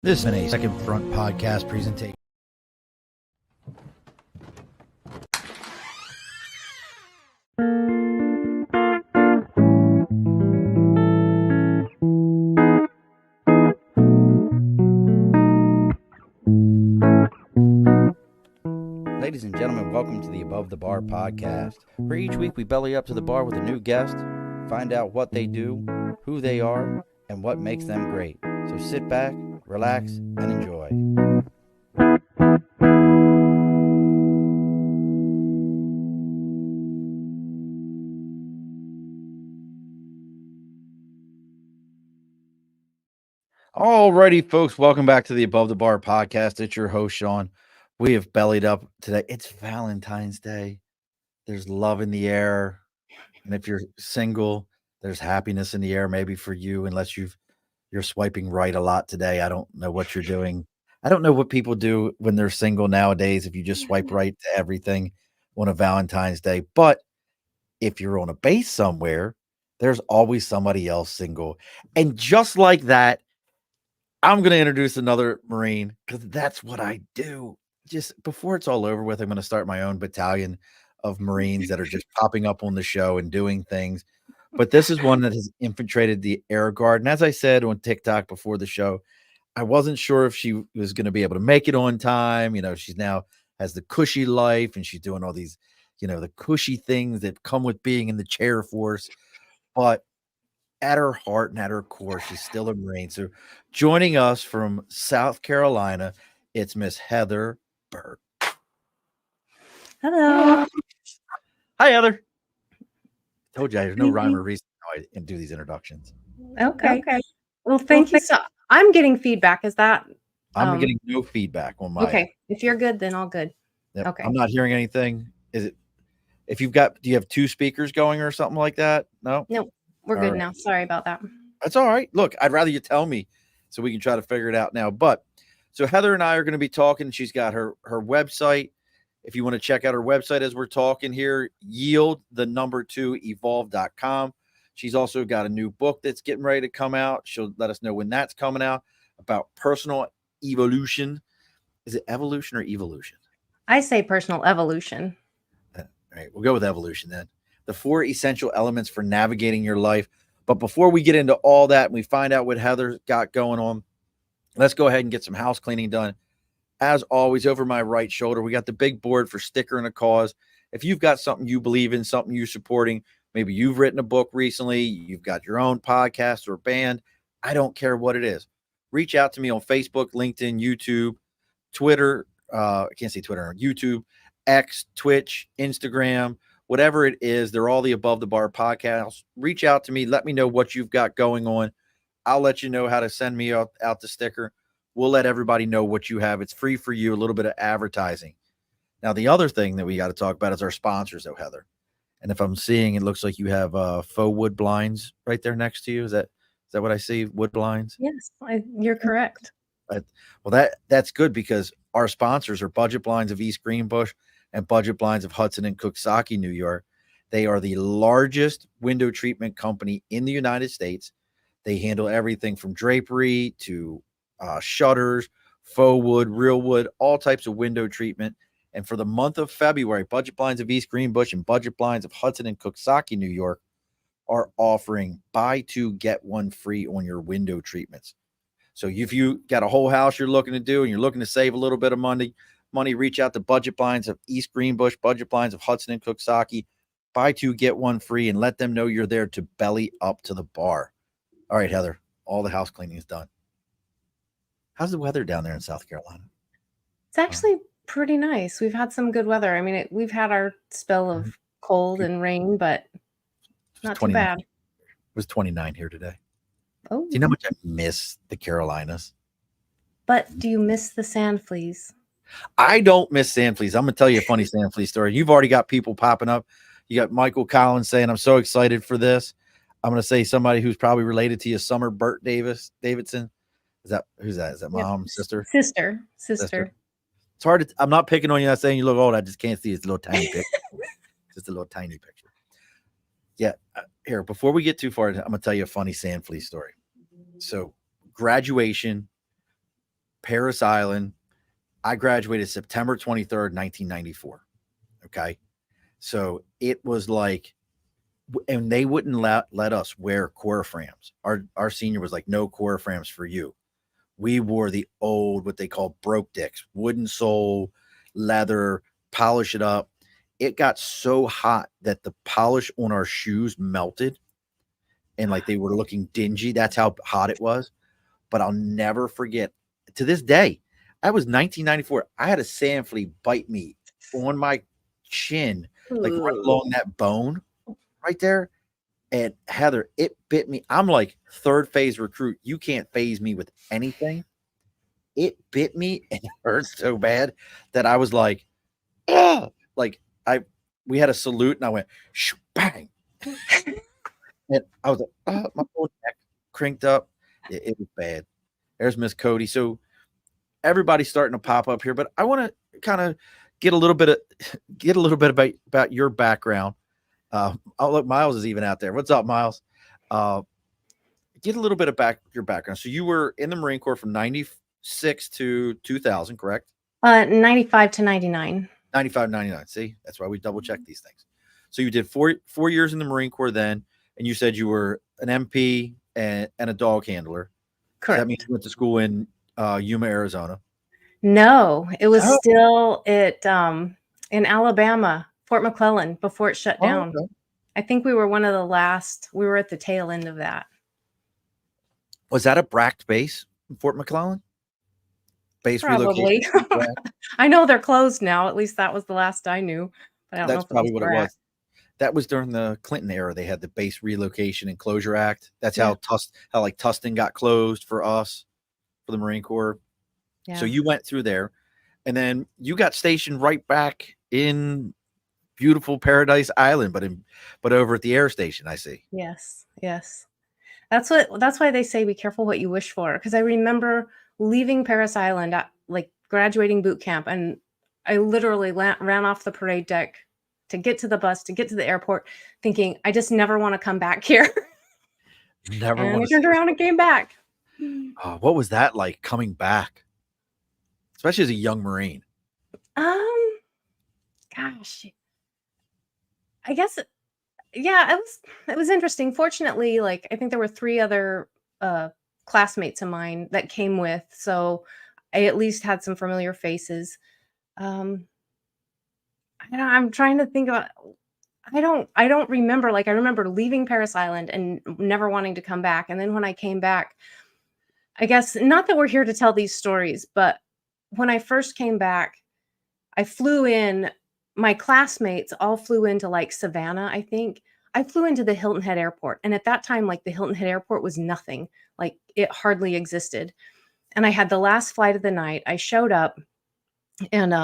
This is a Second Front podcast presentation. Ladies and gentlemen, welcome to the Above the Bar podcast, where each week we belly up to the bar with a new guest, find out what they do, who they are, and what makes them great. So sit back, relax, and enjoy. Alrighty, folks, welcome back to the Above the Bar podcast. It's your host, Sean. We have bellied up today. It's Valentine's Day. There's love in the air. And if you're single, there's happiness in the air, maybe for you, unless you're swiping right a lot today. I don't know what you're doing. I don't know what people do when they're single nowadays, if you just swipe right to everything on a Valentine's Day. But if you're on a base somewhere, there's always somebody else single. And just like that, I'm going to introduce another Marine because that's what I do. Just before it's all over with, I'm going to start my own battalion of Marines that are just popping up on the show and doing things. But this is one that has infiltrated the Air Guard. And as I said on TikTok before the show, I wasn't sure if she was going to be able to make it on time. You know, she's now has the cushy life and she's doing all these, the cushy things that come with being in the chair force. But at her heart and at her core, she's still a Marine. So joining us from South Carolina, it's Miss Heather Burt. Hello. Hi, Heather. Told you there's no rhyme or reason how I do these introductions. Okay. Well, thank you. So I'm getting feedback. Is that? I'm getting no feedback on my. Okay. If you're good, then all good. Yep. Okay. I'm not hearing anything. Is it? If you've got, do you have two speakers going or something like that? No. No, we're all good right now. Sorry about that. That's all right. Look, I'd rather you tell me so we can try to figure it out now. But so Heather and I are going to be talking. She's got her website. If you want to check out her website as we're talking here, evolve.com. She's also got a new book that's getting ready to come out. She'll let us know when that's coming out about personal evolution. Is it evolution or evolution? I say personal evolution. All right, we'll go with evolution then. The 4 essential elements for navigating your life. But before we get into all that and we find out what Heather's got going on, let's go ahead and get some house cleaning done. As always, over my right shoulder, we got the big board for Sticker and a Cause. If you've got something you believe in, something you're supporting, maybe you've written a book recently, you've got your own podcast or band, I don't care what it is. Reach out to me on Facebook, LinkedIn, YouTube, Twitter. I can't say Twitter, YouTube, X, Twitch, Instagram, whatever it is. They're all the Above the Bar podcasts. Reach out to me. Let me know what you've got going on. I'll let you know how to send me out the sticker. We'll let everybody know what you have. It's free for you, a little bit of advertising. Now, the other thing that we got to talk about is our sponsors, though, Heather. And if I'm seeing, it looks like you have faux wood blinds right there next to you. Is that what I see? Wood blinds? Yes, you're correct. Well, that's good because our sponsors are Budget Blinds of East Greenbush and Budget Blinds of Hudson and Coxsackie, New York. They are the largest window treatment company in the United States. They handle everything from drapery to shutters, faux wood, real wood, all types of window treatment. And for the month of February, Budget Blinds of East Greenbush and Budget Blinds of Hudson and Coxsackie, New York, are offering buy 2, get 1 free on your window treatments. So if you got a whole house you're looking to do and you're looking to save a little bit of money, reach out to Budget Blinds of East Greenbush, Budget Blinds of Hudson and Coxsackie. Buy 2, get 1 free, and let them know you're there to belly up to the bar. All right, Heather, all the house cleaning is done. How's the weather down there in South Carolina? It's actually pretty nice. We've had some good weather. I mean, we've had our spell of cold and rain, but not too bad. It was 29 here today. Oh, do you know how much I miss the Carolinas? But do you miss the sand fleas? I don't miss sand fleas. I'm going to tell you a funny sand flea story. You've already got people popping up. You got Michael Collins saying, I'm so excited for this. I'm going to say somebody who's probably related to you, Summer Burt Davidson. Who's that? Is that mom, sister? Sister. It's hard to, I'm not picking on you, not saying you look old. I just can't see. It's a little tiny picture. Just a little tiny picture. Yeah. Here, before we get too far, I'm going to tell you a funny sand flea story. So graduation, Paris Island. I graduated September 23rd, 1994. Okay. So it was like, and they wouldn't let us wear core frames. Our senior was like, no core frames for you. We wore the old, what they call broke dicks, wooden sole, leather, polish it up. It got so hot that the polish on our shoes melted and like they were looking dingy. That's how hot it was. But I'll never forget, to this day, that was 1994. I had a sand flea bite me on my chin, like right along that bone right there. And Heather, it bit me. I'm like third phase recruit. You can't phase me with anything. It bit me and it hurt so bad that I was like, ugh! Like we had a salute and I went, shoo, bang. And I was like, oh, my whole neck crinked up. It was bad. There's Miss Cody. So everybody's starting to pop up here, but I want to kind of get a little bit about your background. Oh, look, Miles is even out there. What's up, Miles? Get a little bit of your background. So you were in the Marine Corps from 96 to 2000, correct? 95 to 99. 95, 99. See, that's why we double check these things. So you did four years in the Marine Corps then, and you said you were an MP and a dog handler. Correct. So that means you went to school in Yuma, Arizona. No, it was still in Alabama, Fort McClellan, before it shut down. Okay. I think we were one of the last. We were at the tail end of that. Was that a BRAC base in Fort McClellan? Base probably. Relocation? I know they're closed now. At least that was the last I knew. But I don't know if probably what it was. That was during the Clinton era. They had the Base Relocation and Closure Act. That's how Tustin got closed for us, for the Marine Corps. Yeah. So you went through there, and then you got stationed right back in beautiful Paradise Island, but over at the air station. I see. Yes. That's why they say be careful what you wish for. Because I remember leaving Paris Island at like graduating boot camp, and I literally ran off the parade deck to get to the bus, to get to the airport, thinking I just never want to come back here. Never. And I turned around and came back. What was that like coming back? Especially as a young Marine. Gosh, I guess, yeah, it was interesting. Fortunately, like I think there were 3 other classmates of mine that came with, so I at least had some familiar faces. I'm trying to think about. I don't remember. Like I remember leaving Paris Island and never wanting to come back, and then when I came back, I guess not that we're here to tell these stories, but when I first came back, I flew in. My classmates all flew into like Savannah, I think. I flew into the Hilton Head Airport, and at that time, like the Hilton Head Airport was nothing. Like it hardly existed. And I had the last flight of the night. I showed up, and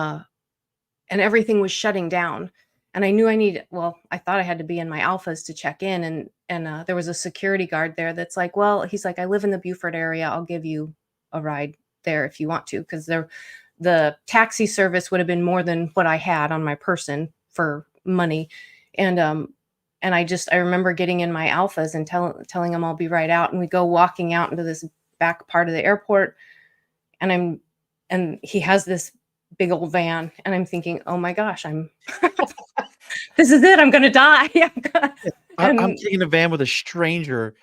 everything was shutting down. And I knew I thought I had to be in my alphas to check in. And there was a security guard there that's like, well, he's like, I live in the Beaufort area. I'll give you a ride there if you want to. Because the taxi service would have been more than what I had on my person for money. And I remember getting in my alphas and telling him I'll be right out. And we go walking out into this back part of the airport. And he has this big old van, and I'm thinking, oh my gosh, this is it. I'm going to die. I'm taking a van with a stranger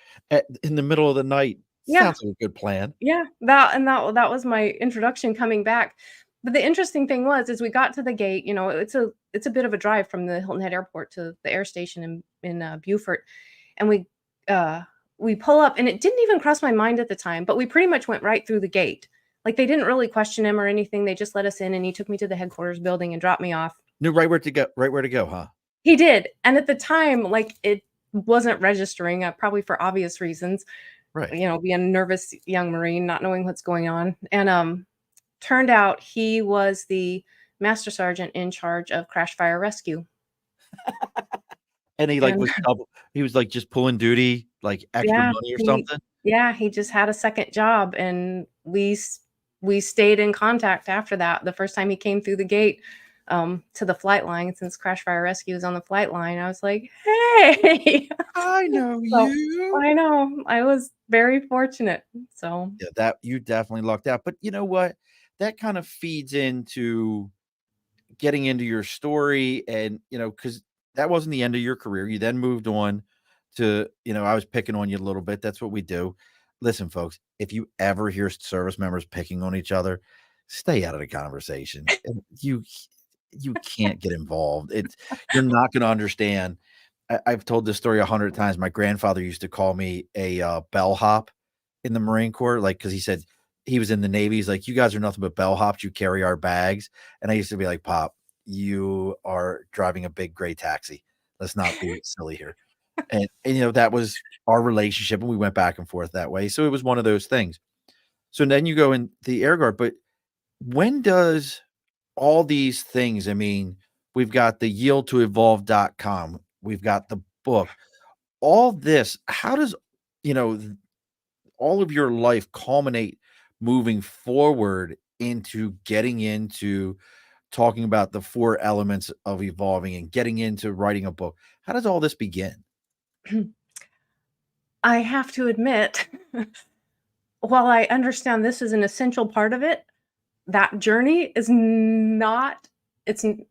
in the middle of the night. Yeah. Sounds like a good plan. Yeah. That was my introduction coming back. But the interesting thing was, as we got to the gate, it's a bit of a drive from the Hilton Head Airport to the air station in Beaufort. And we pull up, and it didn't even cross my mind at the time, but we pretty much went right through the gate. Like they didn't really question him or anything. They just let us in, and he took me to the headquarters building and dropped me off. Knew right where to go, huh? He did. And at the time, like it wasn't registering, probably for obvious reasons. Right. Being a nervous young Marine, not knowing what's going on. And turned out he was the master sergeant in charge of crash fire rescue. And he was like just pulling duty, like extra money or something. Yeah, he just had a second job, and we stayed in contact after that. The first time he came through the gate, to the flight line, since Crash Fire Rescue is on the flight line. I was like, "Hey." I know So, you. I know, I was very fortunate. So, Yeah, that you definitely lucked out. But you know what? That kind of feeds into getting into your story and, because that wasn't the end of your career. You then moved on to, I was picking on you a little bit. That's what we do. Listen, folks, if you ever hear service members picking on each other, stay out of the conversation. And you can't get involved. You're not going to understand. I've told this story 100 times. My grandfather used to call me a bellhop in the Marine Corps, like, because he said he was in the Navy. He's like, "You guys are nothing but bellhops. You carry our bags." And I used to be like, "Pop, you are driving a big gray taxi. Let's not be silly here." And that was our relationship, and we went back and forth that way. So it was one of those things. So then you go in the Air Guard, but when does all these things, I mean, we've got the yieldtoevolve.com, we've got the book, all this, how does, you know, th- all of your life culminate moving forward into getting into talking about the 4 elements of evolving and getting into writing a book? How does all this begin? I have to admit, while I understand this is an essential part of it, that journey is not it's n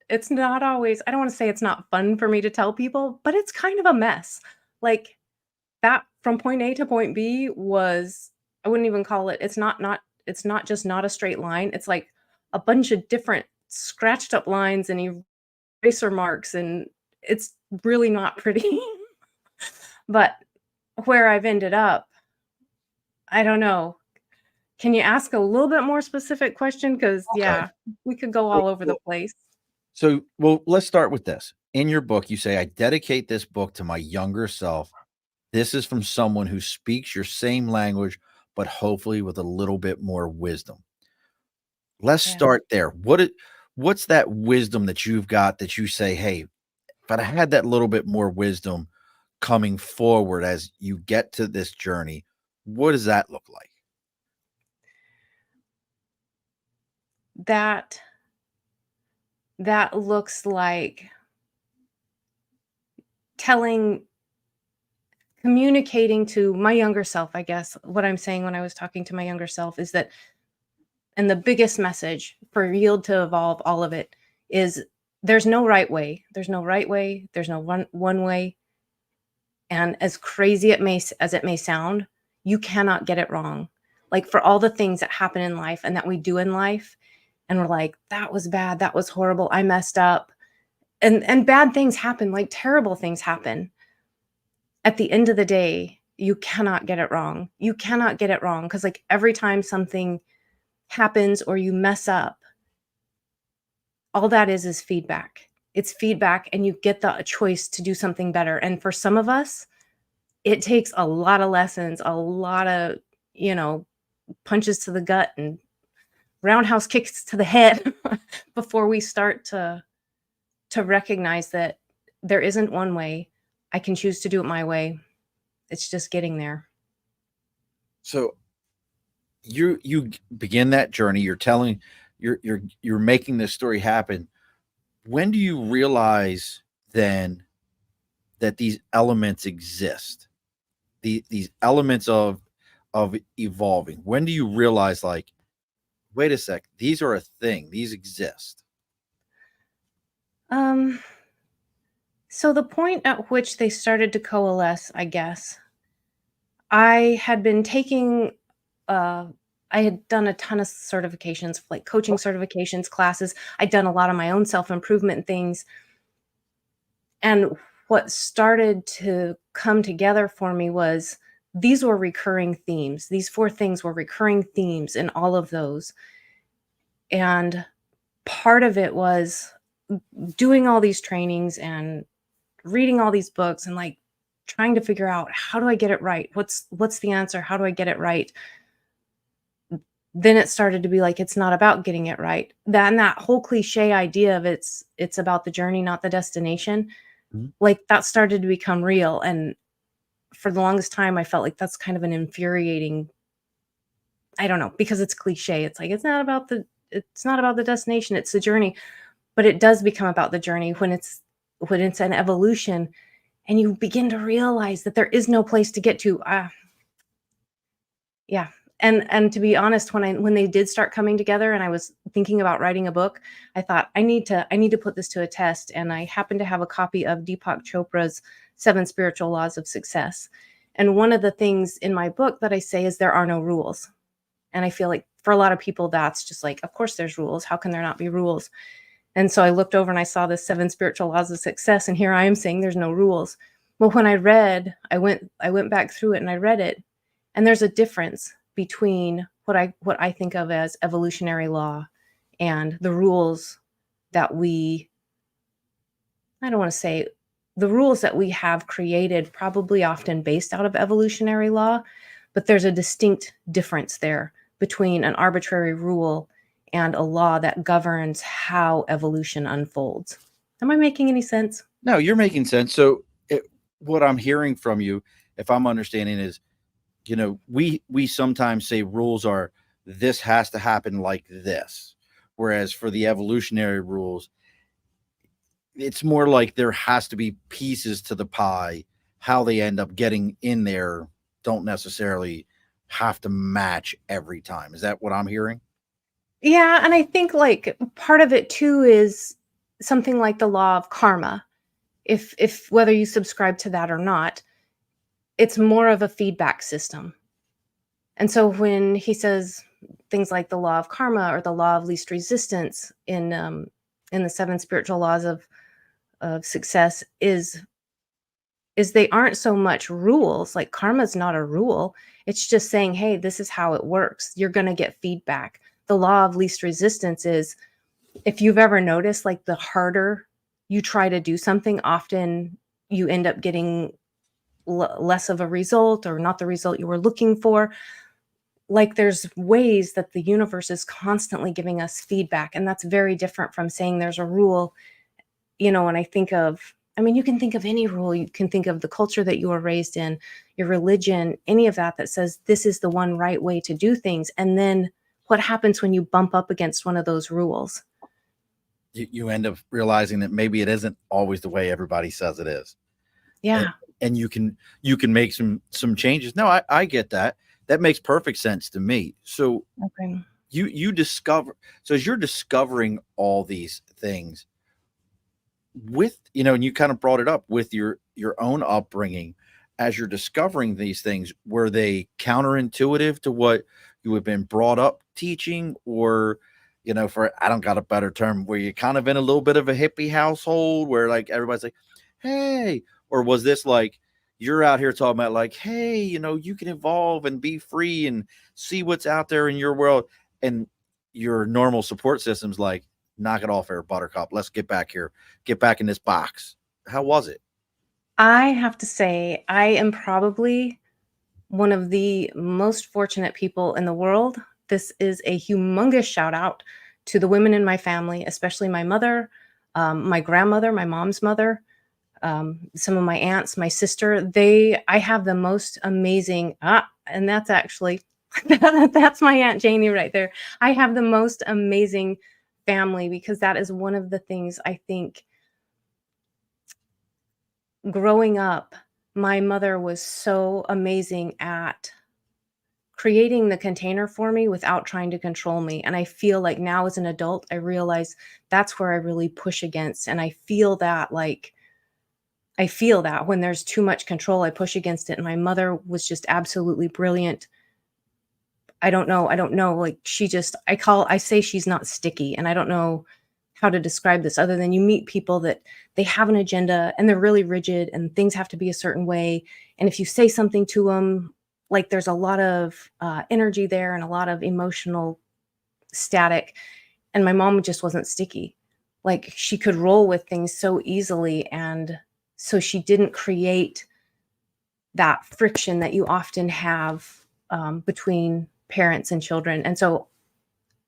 it's not always, I don't wanna say it's not fun for me to tell people, but it's kind of a mess. Like, that from point A to point B was, I wouldn't even call it, it's not just not a straight line, it's like a bunch of different scratched up lines and eraser marks, and it's really not pretty. But where I've ended up, I don't know. Can you ask a little bit more specific question? Because Okay. yeah, we could go So all over the well place. well, let's start with this. In your book, you say, "I dedicate this book to my younger self. This is from someone who speaks your same language, but hopefully with a little bit more wisdom." Let's Yeah. start there. What's that wisdom that you've got that you say, "Hey, if I'd had that little bit more wisdom coming forward as you get to this journey, what does that look like?" That that looks like telling communicating to my younger self, I guess. What I'm saying when I was talking to my younger self is that, and the biggest message for Yield to Evolve, all of it, is there's no right way. There's no right way. There's no one way. And as crazy as it may sound, you cannot get it wrong. Like, for all the things that happen in life and that we do in life, and we're like, that was bad, that was horrible, I messed up. And bad things happen, like terrible things happen. At the end of the day, you cannot get it wrong. You cannot get it wrong, because like every time something happens or you mess up, all that is feedback. It's feedback, and you get the choice to do something better. And for some of us, it takes a lot of lessons, a lot of, you know, punches to the gut and roundhouse kicks to the head before we start to recognize that there isn't one way. I can choose to do it my way. It's just getting there. So begin that journey, you're telling you're making this story happen. When do you realize then that these elements exist? These elements of evolving. When do you realize, like, wait a sec, these are a thing, these exist? Um, so the point at which they started to coalesce, I guess, I had been taking, uh, I had done a ton of certifications, like coaching certifications, classes. I'd done a lot of my own self improvement things. And what started to come together for me was these were recurring themes. These 4 things were recurring themes in all of those. And part of it was doing all these trainings and reading all these books and like trying to figure out, how do I get it right? What's the answer? How do I get it right? Then it started to be like, it's not about getting it right. That whole cliche idea of it's about the journey, not the destination, Mhm. like that started to become real. And for the longest time, I felt like that's kind of an infuriating, I don't know, because it's cliche. It's like, it's not about the destination, it's the journey. but it does become about the journey when it's an evolution, and you begin to realize that there is no place to get to. Yeah. And to be honest, when they did start coming together and I was thinking about writing a book, I thought I need to put this to a test. And I happened to have a copy of Deepak Chopra's Seven Spiritual Laws of Success. And one of the things in my book that I say is there are no rules. And I feel like for a lot of people, that's just like, of course there's rules. How can there not be rules? And so I looked over and I saw the Seven Spiritual Laws of Success, and here I am saying there's no rules. Well, when I went back through it and I read it, and there's a difference between what I think of as evolutionary law and the rules that I don't want to say the rules that we have created, probably often based out of evolutionary law, but there's a distinct difference there between an arbitrary rule and a law that governs how evolution unfolds. Am I making any sense? No, you're making sense. So what I'm hearing from you, if I'm understanding, is we sometimes say rules are this has to happen like this, whereas for the evolutionary rules, it's more like there has to be pieces to the pie. How they end up getting in there don't necessarily have to match every time. Is that what I'm hearing? Yeah, and I think like part of it too is something like the law of karma. If whether you subscribe to that or not, it's more of a feedback system. And so when he says things like the law of karma or the law of least resistance in the seven spiritual laws of success is they aren't so much rules. Like karma's not a rule. It's just saying, hey, this is how it works. You're going to get feedback. The law of least resistance is, if you've ever noticed, like the harder you try to do something, often you end up getting less of a result or not the result you were looking for. Like there's ways that the universe is constantly giving us feedback, and that's very different from saying there's a rule. And I mean, you can think of any rule. You can think of the culture that you were raised in, your religion, any of that says this is the one right way to do things. And then what happens when you bump up against one of those rules? You end up realizing that maybe it isn't always the way everybody says it is. Yeah. And you can make some changes. No, I get that. That makes perfect sense to me. So Okay. you discover, so as you're discovering all these things with, and you kind of brought it up with your own upbringing, as you're discovering these things, were they counterintuitive to what you have been brought up teaching? Or, for, I don't got a better term, were you kind of in a little bit of a hippie household where like everybody's like, hey, or was this like, you're out here talking about like, hey, you can evolve and be free and see what's out there in your world, and your normal support system's like, knock it off there, buttercup. Let's get back here. Get back in this box. How was it? I have to say, I am probably one of the most fortunate people in the world. This is a humongous shout out to the women in my family, especially my mother, my grandmother, my mom's mother, some of my aunts, my sister. I have the most amazing, and that's actually, that's my Aunt Janie right there. I have the most amazing family, because that is one of the things I think growing up, my mother was so amazing at creating the container for me without trying to control me. And I feel like now as an adult, I realize that's where I really push against. And I feel that when there's too much control, I push against it. And my mother was just absolutely brilliant. I don't know. Like I say she's not sticky, and I don't know how to describe this other than you meet people that they have an agenda and they're really rigid and things have to be a certain way. And if you say something to them, like there's a lot of energy there and a lot of emotional static. And my mom just wasn't sticky. Like she could roll with things so easily. And so she didn't create that friction that you often have between parents and children. And so,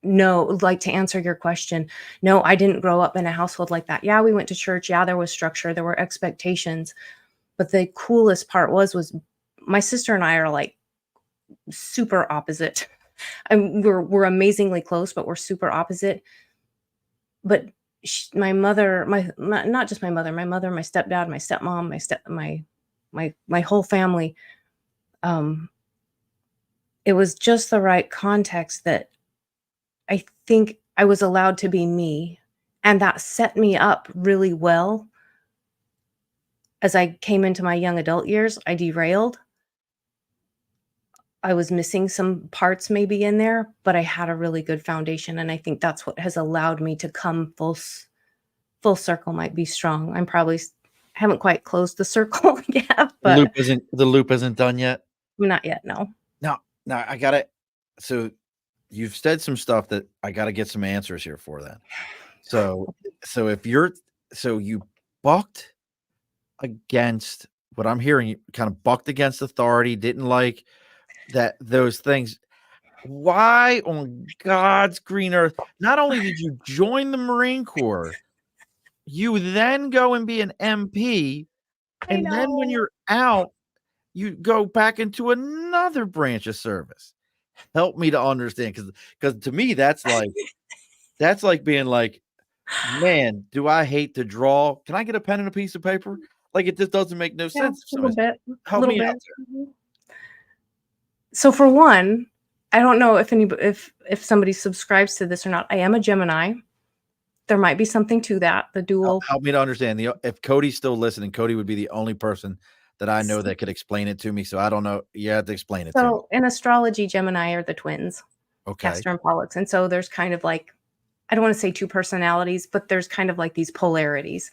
no, like to answer your question, no, I didn't grow up in a household like that. Yeah, we went to church. Yeah, there was structure. There were expectations. But the coolest part was my sister and I are like super opposite. And we're amazingly close, but we're super opposite. But my mother, not just my mother, my stepdad, my stepmom, my whole family. Um, it was just the right context that I think I was allowed to be me, and that set me up really well. As I came into my young adult years, I derailed. I was missing some parts maybe in there, but I had a really good foundation, and I think that's what has allowed me to come full circle might be strong. I'm probably haven't quite closed the circle yet, but The loop isn't done yet? not yet, no. Now I gotta so you've said some stuff that I gotta get some answers here for then. So if you're you bucked against what I'm hearing, you kind of bucked against authority, didn't like those things. Why on God's green earth? Not only did you join the Marine Corps, you then go and be an MP, I and then when know. you're out, you go back into another branch of service. Help me to understand, because to me, that's like being like, man, do I hate to draw? Can I get a pen and a piece of paper? Like, it just doesn't make no Yeah, sense. a little bit, Help me out Mhm. So for one, I don't know if somebody subscribes to this or not. I am a Gemini. There might be something to that, the there. dual. Help me to understand. If Cody's still listening, Cody would be the only person that I know that could explain it to me. So I don't know. You have to explain it to me. So in astrology, Gemini are the twins, Okay. Castor and Pollux, and so there's kind of like, I don't wanna say 2 personalities, but there's kind of like these polarities,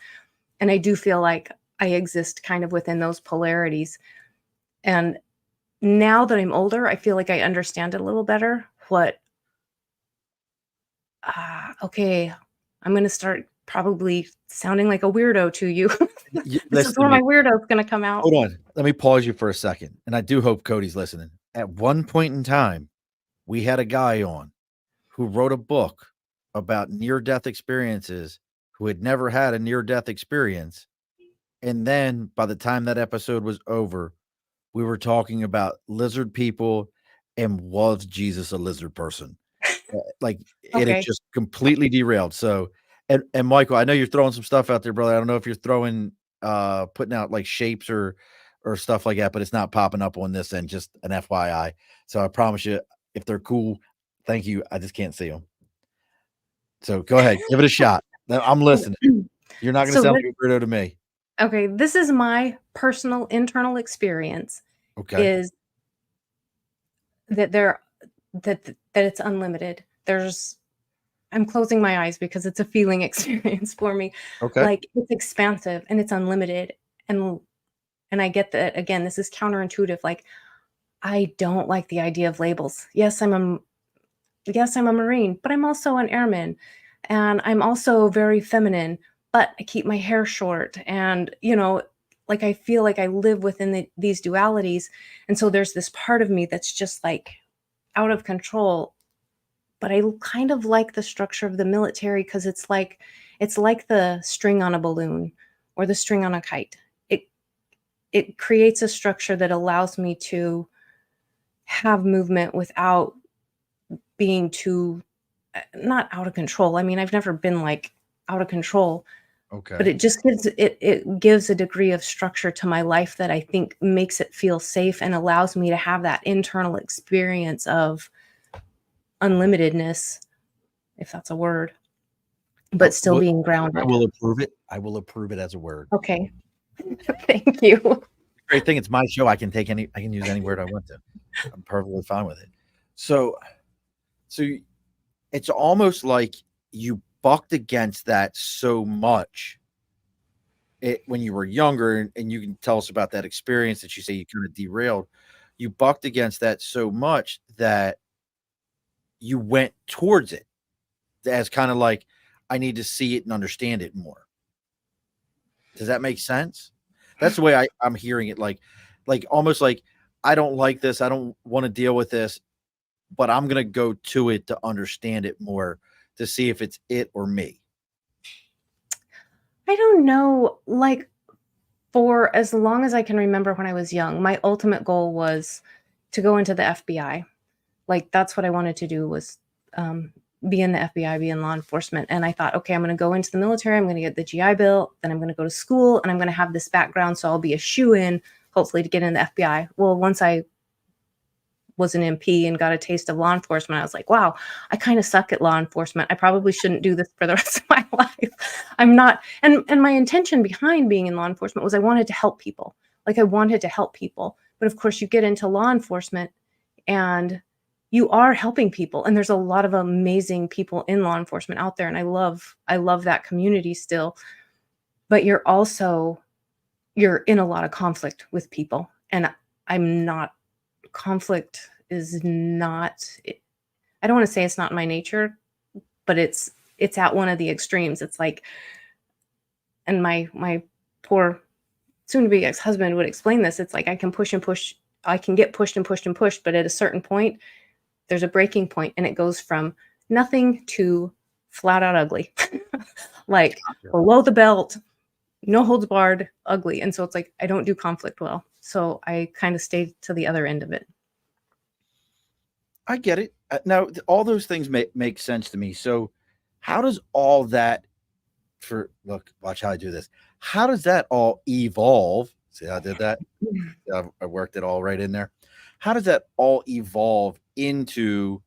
and I do feel like I exist kind of within those polarities, and now that I'm older, I feel like I understand it a little better, okay, I'm gonna start probably sounding like a weirdo to you. This is Listen to where my me. weirdo's gonna come out. Hold on. Let me pause you for a second. And I do hope Cody's listening. At one point in time, we had a guy on who wrote a book about near death experiences who had never had a near death experience. And then by the time that episode was over, we were talking about lizard people and was Jesus a lizard person? Like, it had Okay. just completely derailed. So, and Michael, I know you're throwing some stuff out there, brother. I don't know if you're putting out like shapes or stuff like that, but it's not popping up on this end, just an FYI. So I promise you, if they're cool, thank you. I just can't see them. So go ahead, give it a shot. I'm listening. You're not gonna So sound like a weirdo to me. okay, this is my personal internal experience, Okay. is that there that it's unlimited. I'm closing my eyes because it's a feeling experience for me. Okay. Like, it's expansive and it's unlimited, and I get that, again, this is counterintuitive, like, I don't like the idea of labels. Yes, I'm a Marine, but I'm also an airman, and I'm also very feminine, but I keep my hair short, and, like, I feel like I live within these dualities, and so there's this part of me that's just, like, out of control, but I kind of like the structure of the military because it's like the string on a balloon or the string on a kite. It creates a structure that allows me to have movement without being too not out of control. I mean, I've never been, like, out of control, but Okay. it gives a degree of structure to my life that I think makes it feel safe and allows me to have that internal experience of unlimitedness, if that's a word, but still What being I grounded. will approve it. I will approve it as a word. Okay. Thank you. Great thing, it's my show. I can use any word I want to. I'm perfectly fine with it. So it's almost like you bucked against that so much when you were younger, and you can tell us about that experience that you say you kind of derailed. You bucked against that so much that you went towards it as kind of like, I need to see it and understand it more. Does that make sense? That's the way I'm hearing it. Like almost like, I don't like this. I don't want to deal with this, but I'm gonna go to it to understand it more, to see if it's it or me. I don't know, like, for as long as I can remember when I was young, my ultimate goal was to go into the FBI. Like, that's what I wanted to do, was, um, be in the FBI, be in law enforcement. And I thought, okay, I'm going to go into the military. I'm going to get the GI Bill. Then I'm going to go to school and I'm going to have this background. So I'll be a shoo-in, hopefully, to get in the FBI. Well, once I was an MP and got a taste of law enforcement, I was like, wow, I kind of suck at law enforcement. I probably shouldn't do this for the rest of my life. I'm not. And my intention behind being in law enforcement was I wanted to help people. Like I wanted to help people. But of course, you get into law enforcement and you are helping people. And there's a lot of amazing people in law enforcement out there. And I love that community still. But you're in a lot of conflict with people. And I'm not. Conflict is not, I don't want to say it's not my nature, but it's at one of the extremes. It's like, and my poor soon to be ex-husband would explain this. It's like I can push and push, I can get pushed and pushed and pushed, but at a certain point, there's a breaking point and it goes from nothing to flat out ugly. Like below the belt, no holds barred, ugly. And so it's like, I don't do conflict well. So I kind of stay to the other end of it. I get it. Now, all those things make sense to me. So how does all that watch how I do this. How does that all evolve? See how I did that? I worked it all right in there. How does that all evolve into,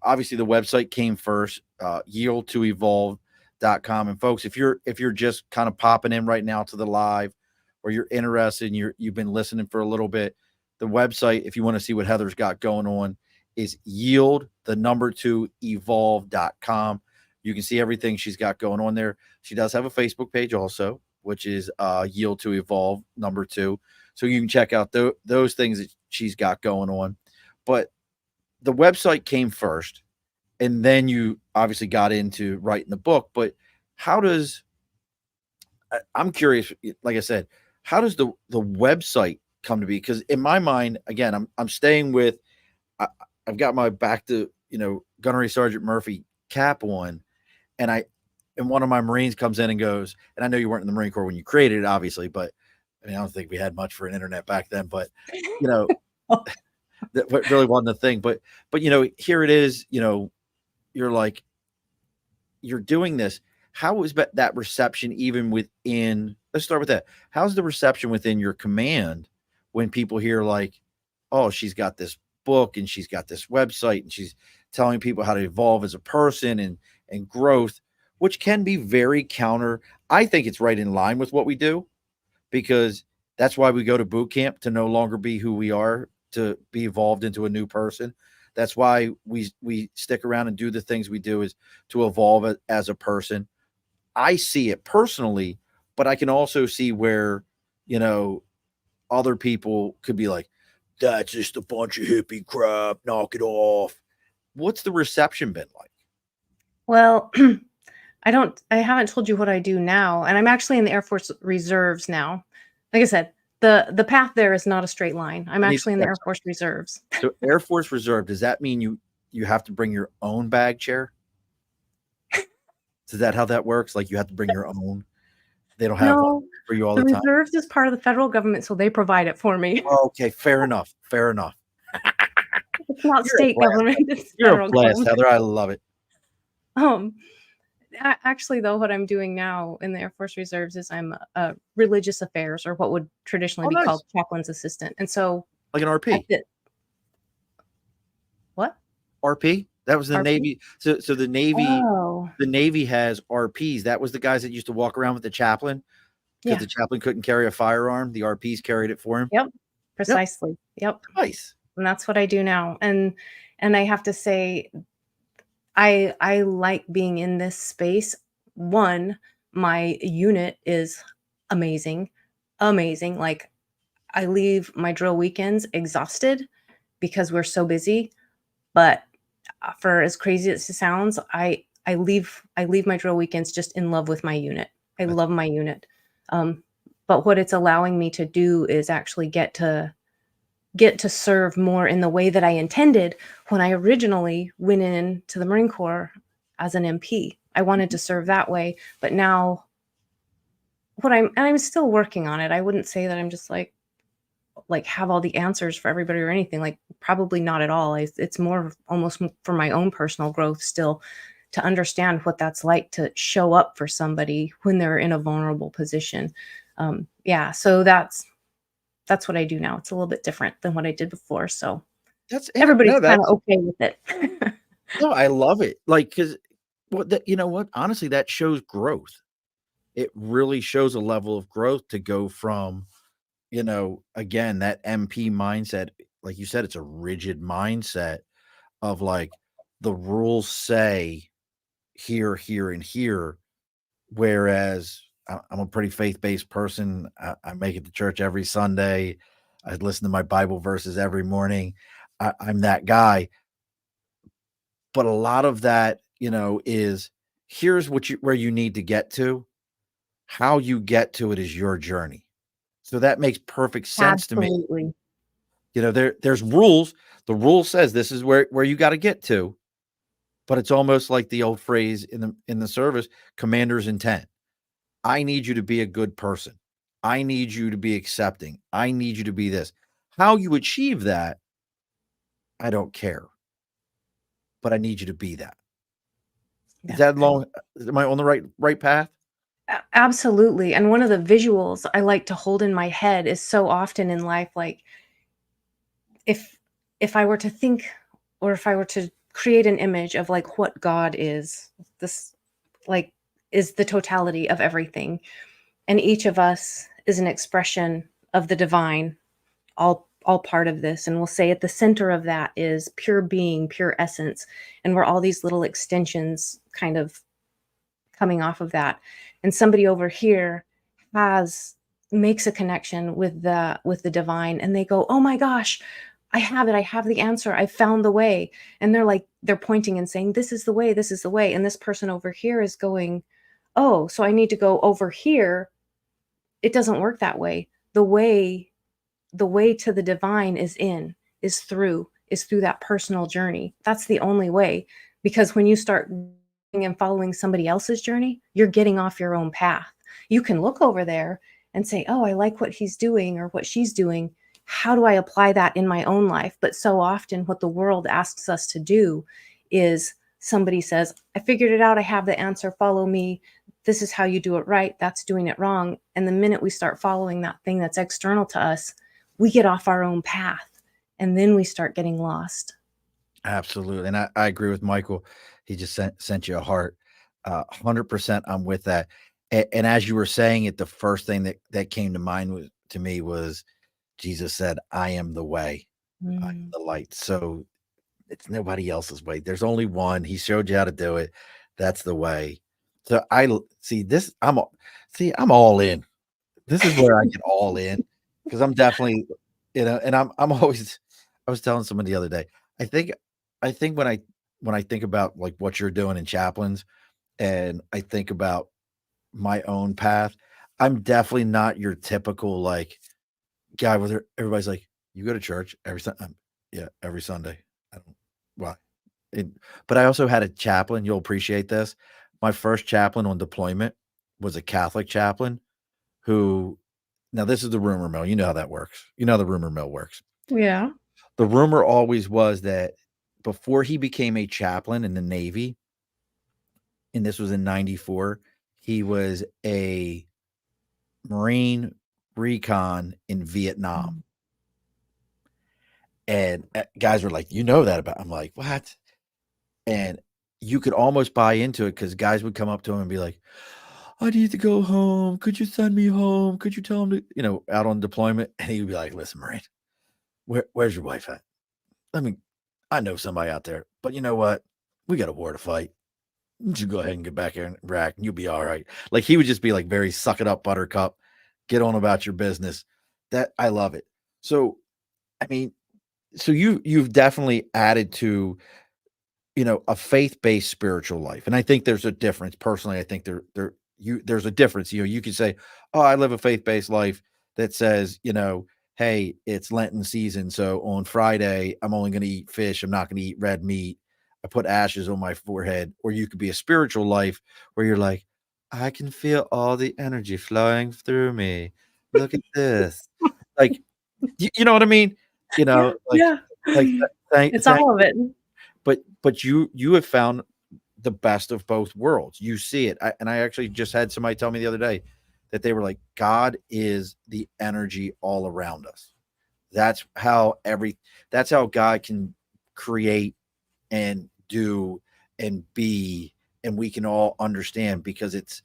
obviously the website came first, yield2evolve.com. And folks, if you're just kind of popping in right now to the live, or you're interested and you've been listening for a little bit, the website, if you want to see what Heather's got going on, is yield2evolve.com. You can see everything she's got going on there. She does have a Facebook page also, which is yield2evolve 2. So you can check out those things that she's got going on. But the website came first, and then you obviously got into writing the book. But I'm curious, like I said, how does the website come to be? Because in my mind, again, I'm staying with, I've got my back to, Gunnery Sergeant Murphy cap on, and one of my Marines comes in and goes, and I know you weren't in the Marine Corps when you created it, obviously, but I don't think we had much for an internet back then, but that really wasn't the thing. But here it is, you're like, you're doing this. How was that reception even within, let's start with that. How's the reception within your command when people hear like, oh, she's got this book and she's got this website and she's telling people how to evolve as a person and growth, which can be very counter. I think it's right in line with what we do, because that's why we go to boot camp, to no longer be who we are, to be evolved into a new person. That's why we stick around and do the things we do, is to evolve as a person. I see it personally, but I can also see where, other people could be like, that's just a bunch of hippie crap, knock it off. What's the reception been like? Well, I haven't told you what I do now, and I'm actually in the Air Force Reserves now. Like I said, the path there is not a straight line. I'm actually in the Air Force Reserves. So Air Force Reserve, does that mean you have to bring your own bag chair? Is that how that works? Like you have to bring your own? They don't have one for you all the time? The Reserves is part of the federal government, so they provide it for me. Okay, fair enough. It's not state government. It's You're a blast, Heather. I love it. Actually, though, what I'm doing now in the Air Force Reserves is I'm a religious affairs, or what would traditionally be called chaplain's assistant. And so, like an RP. What? RP? That was the RP? Navy. So the Navy, the Navy has RPs. That was the guys that used to walk around with the chaplain, because the chaplain couldn't carry a firearm. The RPs carried it for him. Yep, precisely. Yep. Nice. And that's what I do now. And I have to say, I like being in this space. One, my unit is amazing. Like, I leave my drill weekends exhausted because we're so busy. But for as crazy as it sounds, I leave my drill weekends just in love with my unit. I love my unit. But what it's allowing me to do is actually get to serve more in the way that I intended when I originally went into the Marine Corps as an MP. I wanted to serve that way, but now I'm still working on it. I wouldn't say that I'm just like like have all the answers for everybody or anything. Like probably not at all. It's more almost for my own personal growth still to understand what that's like to show up for somebody when they're in a vulnerable position. Yeah, so that's what I do now. It's a little bit different than what I did before. So That's everybody's no, kind of that's okay with it. no, I love it. Like, because what that you know what? Honestly, that shows growth. It really shows a level of growth to go from, again, that MP mindset, like you said, it's a rigid mindset of like the rules say here, here, and here. Whereas I'm a pretty faith-based person. I make it to church every Sunday. I listen to my Bible verses every morning. I'm that guy. But a lot of that, is here's where you need to get to. How you get to it is your journey. So that makes perfect sense to me. Absolutely. There's rules. The rule says this is where you got to get to, but it's almost like the old phrase in the service, commander's intent. I need you to be a good person. I need you to be accepting. I need you to be this. How you achieve that, I don't care, but I need you to be that. Is Yeah. that long? Am I on the right path? Absolutely. And one of the visuals I like to hold in my head is so often in life, like if if I were to think or if I were to create an image of like what God is, this like is the totality of everything. And each of us is an expression of the divine, all part of this. And we'll say at the center of that is pure being, pure essence. And we're all these little extensions kind of coming off of that. And somebody over here has makes a connection with the divine and they go, "Oh my gosh, I have it. I have the answer. I found the way." And they're pointing and saying, "This is the way. This is the way." And this person over here is going, "Oh, so I need to go over here." It doesn't work that way. The way to the divine is through that personal journey. That's the only way, because when you start and following somebody else's journey, you're getting off your own path. You can look over there and say, "Oh, I like what he's doing or what she's doing. How do I apply that in my own life?" But so often what the world asks us to do is somebody says, "I figured it out. I have the answer. Follow me. This is how you do it right. That's doing it wrong." And the minute we start following that thing that's external to us, we get off our own path and then we start getting lost. Absolutely, and I agree with Michael. He just sent you a heart. 100%, I'm with that. And as you were saying it, the first thing that came to mind to me was Jesus said, "I am the way, I am Mm. the light." So it's nobody else's way. There's only one. He showed you how to do it. That's the way. So see this. I'm all in. This is where I get all in because I'm definitely, and I'm always. I was telling someone the other day. I think, I think when I think about like what you're doing in chaplains, and I think about my own path, I'm definitely not your typical like guy where everybody's like, "You go to church every Sunday?" Yeah, every Sunday. I don't why. It, but I also had a chaplain. You'll appreciate this. My first chaplain on deployment was a Catholic chaplain who now this is the rumor mill. You know how that works. You know how the rumor mill works. Yeah. The rumor always was that before he became a chaplain in the Navy, and this was in 94, he was a Marine recon in Vietnam. Mm. And guys were like, that about. I'm like, what? And you could almost buy into it because guys would come up to him and be like, "I need to go home. Could you send me home? Could you tell him to, out on deployment?" And he would be like, "Listen, Marine, where's your wife at? Let me, I know somebody out there, but you know what? We got a war to fight. You should go ahead and get back here in Iraq and you'll be all right." Like he would just be like very suck it up, buttercup, get on about your business. That I love it. So, I mean, so you've definitely added to a faith-based spiritual life. And I think there's a difference. Personally, I think there's a difference. You could say, "Oh, I live a faith-based life that says, hey, it's Lenten season. So on Friday, I'm only going to eat fish. I'm not going to eat red meat. I put ashes on my forehead." Or you could be a spiritual life where you're like, "I can feel all the energy flowing through me. Look at this." Like You know what I mean? You Yeah, know, yeah. like It's thank all of it. but you have found the best of both worlds. You see it. And I actually just had somebody tell me the other day that they were like, God is the energy all around us. That's how that's how God can create and do and be, and we can all understand because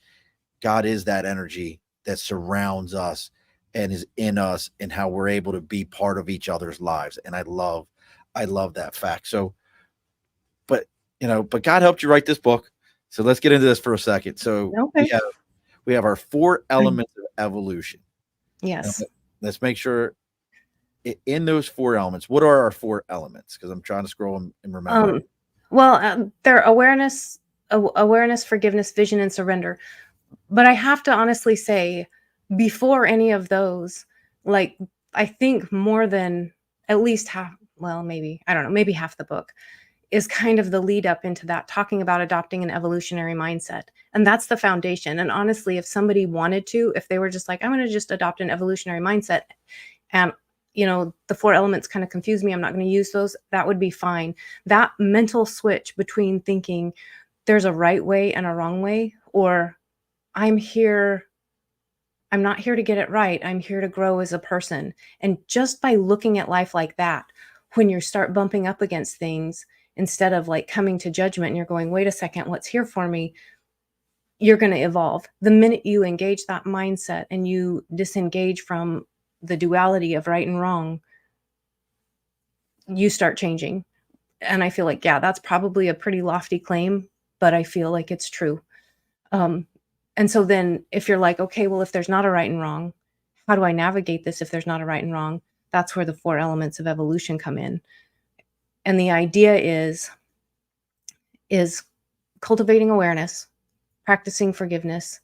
God is that energy that surrounds us and is in us and how we're able to be part of each other's lives. And I love that fact. So, but but God helped you write this book. So let's get into this for a second. So Okay. we have our 4 elements of evolution. Now, Yes. let's make sure in those 4 elements, what are our 4 elements? Because I'm trying to scroll and remember. Well, they're awareness, forgiveness, vision, and surrender. But I have to honestly say, before any of those, like, I think more than at least half, well, maybe, I don't know, maybe half the book is kind of the lead up into that, talking about adopting an evolutionary mindset. And that's the foundation. And honestly, if somebody wanted to, if they were just like, I'm going to just adopt an evolutionary mindset, and the 4 elements kind of confuse me, I'm not going to use those, that would be fine. That mental switch between thinking there's a right way and a wrong way, or I'm here, I'm not here to get it right, I'm here to grow as a person. And just by looking at life like that, when you start bumping up against things, instead of like coming to judgment and you're going, wait a second, what's here for me, you're going to evolve. The minute you engage that mindset and you disengage from the duality of right and wrong, you start changing. And I feel like, yeah, that's probably a pretty lofty claim, but I feel like it's true. Um, and so then if you're like, okay, well, if there's not a right and wrong, how do I navigate this if there's not a right and wrong? That's where the 4 elements of evolution come in. And the idea is cultivating awareness, practicing forgiveness,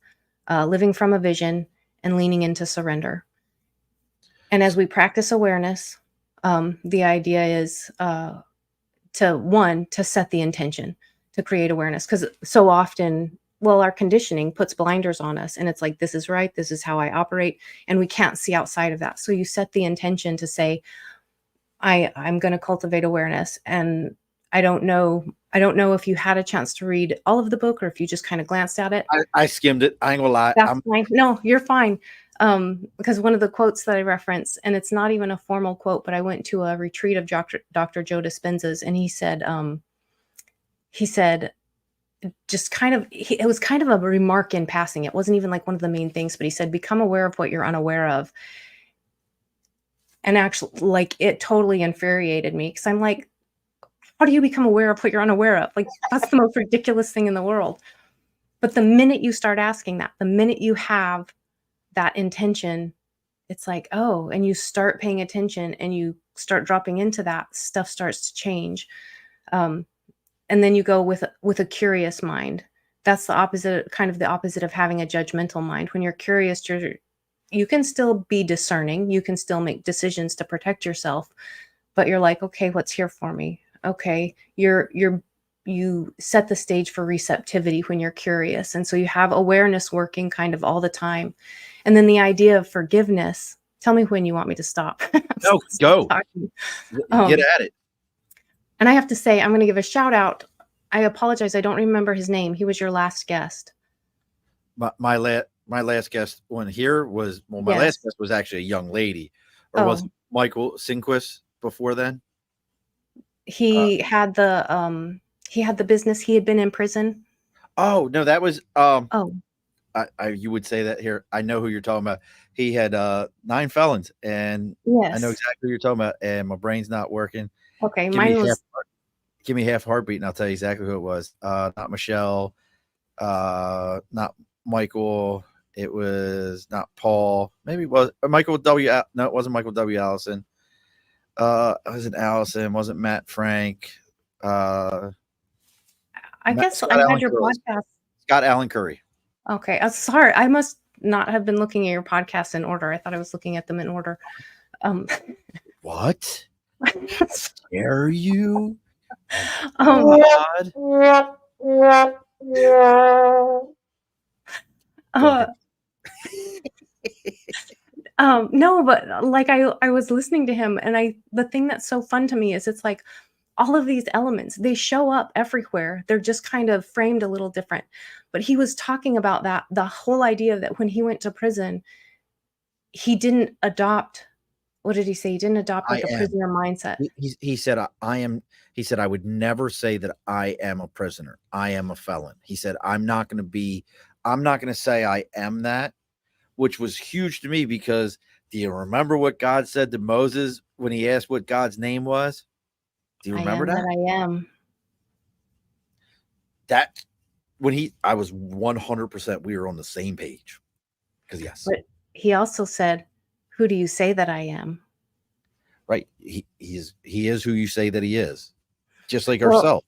living from a vision, and leaning into surrender. And as we practice awareness, the idea is to set the intention to create awareness, because so often, well, our conditioning puts blinders on us and it's like, this is right, this is how I operate, and we can't see outside of that. So you set the intention to say, I'm going to cultivate awareness. And I don't know if you had a chance to read all of the book or if you just kind of glanced at it. I skimmed it. I ain't gonna lie. That's fine. No, you're fine. Because one of the quotes that I reference, and it's not even a formal quote, but I went to a retreat of Dr. Joe Dispenza's, and he said, just kind of, it was kind of a remark in passing. It wasn't even like one of the main things, but he said, become aware of what you're unaware of. And actually, like, it totally infuriated me because I'm like, how do you become aware of what you're unaware of? Like, that's the most ridiculous thing in the world. But the minute you start asking that, the minute you have that intention, it's like, oh, and you start paying attention and you start dropping into that, stuff starts to change. Um, and then you go with a curious mind. That's the opposite, kind of the opposite of having a judgmental mind. When you're curious, you can still be discerning, you can still make decisions to protect yourself, but you're like, okay, what's here for me? Okay, you set the stage for receptivity when you're curious, and so you have awareness working kind of all the time. And then the idea of forgiveness, tell me when you want me to stop. No, Stop go. talking. Get Um, at it. and I have to say, I'm going to give a shout out. I apologize, I don't remember his name. He was your last guest. My last guest on here was, well, my last Yes. guest was actually a young lady, or was Oh, it Michael Sinquist before then? Uh, he had the business. He had been in prison. oh no, that was Oh, you would say that here. I know who you're talking about. He had 9 felons, and I know yes. exactly who you're talking about. And my brain's not working. Okay, Give me mine half was give me half heartbeat, and I'll tell you exactly who it was. Not Michelle, not Michael. It was not Paul. Maybe it was Michael W. No, it wasn't Michael W. Allison. It wasn't Allison. It wasn't Matt Frank. Uh, I guess Scott I Allen had your Curry. podcast. Scott Allen Curry. Okay, sorry, I must not have been looking at your podcasts in order. I thought I was looking at them in order. Um, What? Dare you? um, God. Go uh, ahead. No, but like I was listening to him, and the thing that's so fun to me is it's like all of these elements, they show up everywhere. They're just kind of framed a little different. But he was talking about that the whole idea that when he went to prison, he didn't adopt, what did he say? He didn't adopt I like a am. prisoner mindset. He said, I am. He said, I would never say that I am a prisoner. I am a felon. He said, I'm not going to say I am that, which was huge to me because do you remember what God said to Moses when he asked what God's name was? Do you I remember am that? that I am. That I was 100%, we were on the same page. Because yes, But he also said, "Who do you say that I am?" right. He is who you say that he is, just like Well, ourselves.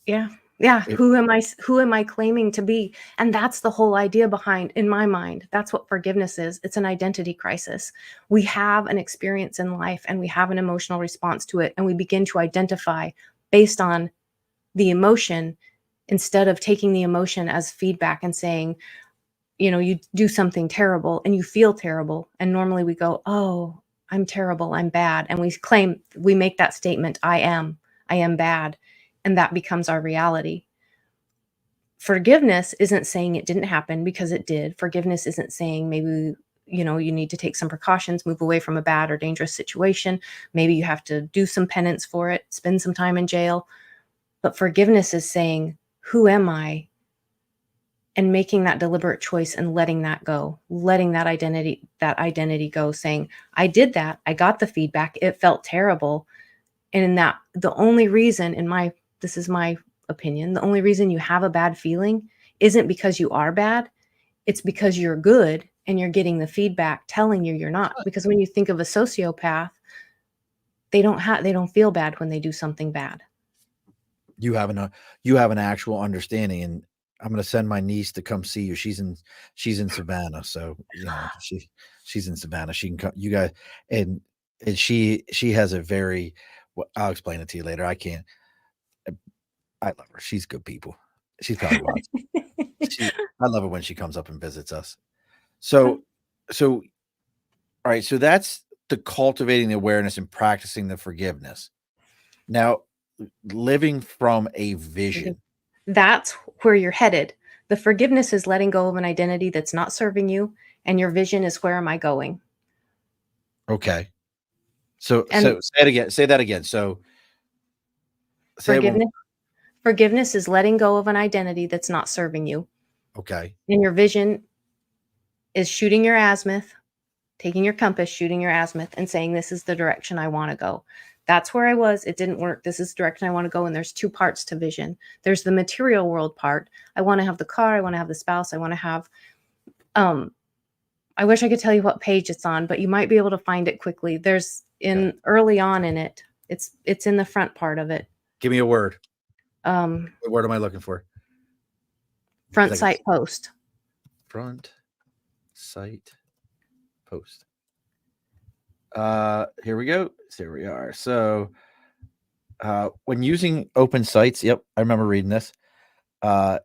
yeah. Yeah, who am I claiming to be? And that's the whole idea behind, in my mind, that's what forgiveness is. It's an identity crisis. We have an experience in life and we have an emotional response to it, and we begin to identify based on the emotion instead of taking the emotion as feedback and saying, you do something terrible and you feel terrible, and normally we go, "Oh, I'm terrible, I'm bad," and we make that statement, I am bad," and that becomes our reality. Forgiveness isn't saying it didn't happen, because it did. Forgiveness isn't saying maybe, you need to take some precautions, move away from a bad or dangerous situation. Maybe you have to do some penance for it, spend some time in jail. But forgiveness is saying, who am I? And making that deliberate choice and letting that go, letting that identity go, saying, I did that. I got the feedback. It felt terrible. And in that, the only reason, this is my opinion, the only reason you have a bad feeling isn't because you are bad. It's because you're good and you're getting the feedback telling you you're not. Because when you think of a sociopath, they don't feel bad when they do something bad. You have an actual understanding, and I'm going to send my niece to come see you. She's in Savannah, so she's in Savannah. She can come. You guys, and she has a very. Well, I'll explain it to you later. I can't. I love her. She's good people. She's probably watching. I love it when she comes up and visits us. So, all right. So that's the cultivating the awareness and practicing the forgiveness. Now, living from a vision. That's where you're headed. The forgiveness is letting go of an identity that's not serving you, and your vision is, where am I going? Okay. So And say it again. Say that again. So say it one. forgiveness is letting go of an identity that's not serving you. Okay. And your vision is shooting your azimuth, taking your compass, shooting your azimuth, and saying, this is the direction I want to go. That's where I was. It didn't work. This is the direction I want to go. And there's two parts to vision. There's the material world part. I want to have the car. I want to have the spouse. I want to have, I wish I could tell you what page it's on, but you might be able to find it quickly. There's early on in it. It's in the front part of it. Give me a word. What word am I looking for? Front sight post. Front sight post. Here we go. Here we are. So when using open sights, yep, I remember reading this.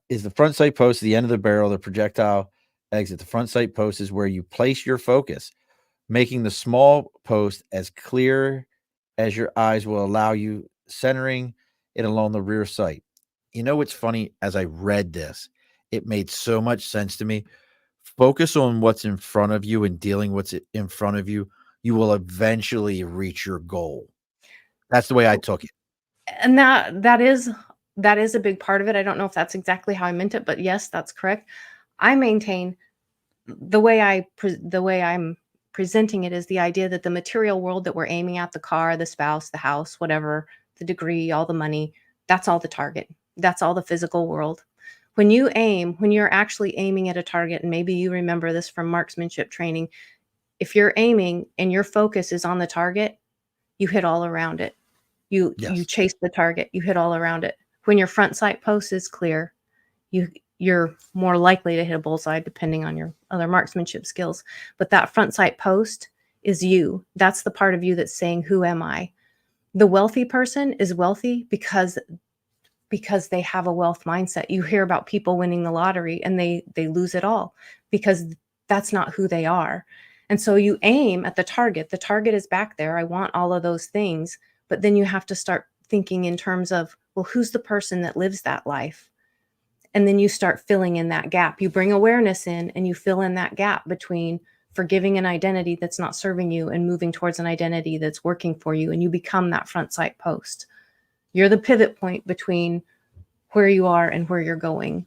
Is the front sight post the end of the barrel, the projectile exit? The front sight post is where you place your focus, making the small post as clear as your eyes will allow you, centering it along the rear sight. You know what's funny? As I read this, it made so much sense to me. Focus on what's in front of you and dealing what's in front of you. You will eventually reach your goal. That's the way I took it. And that is a big part of it. I don't know if that's exactly how I meant it, but yes, that's correct. I maintain the way I'm presenting it is the idea that the material world that we're aiming at, the car, the spouse, the house, whatever, the degree, all the money, that's all the target. That's all the physical world. When you're actually aiming at a target, and maybe you remember this from marksmanship training, if you're aiming and your focus is on the target, you hit all around it. You chase the target, you hit all around it. When your front sight post is clear, you're more likely to hit a bullseye depending on your other marksmanship skills. But that front sight post is you. That's the part of you that's saying, who am I? The wealthy person is wealthy because they have a wealth mindset. You hear about people winning the lottery and they lose it all because that's not who they are. And so you aim at the target. The target is back there. I want all of those things. But then you have to start thinking in terms of, well, who's the person that lives that life? And then you start filling in that gap. You bring awareness in and you fill in that gap between forgiving an identity that's not serving you and moving towards an identity that's working for you. And you become that front sight post. You're the pivot point between where you are and where you're going.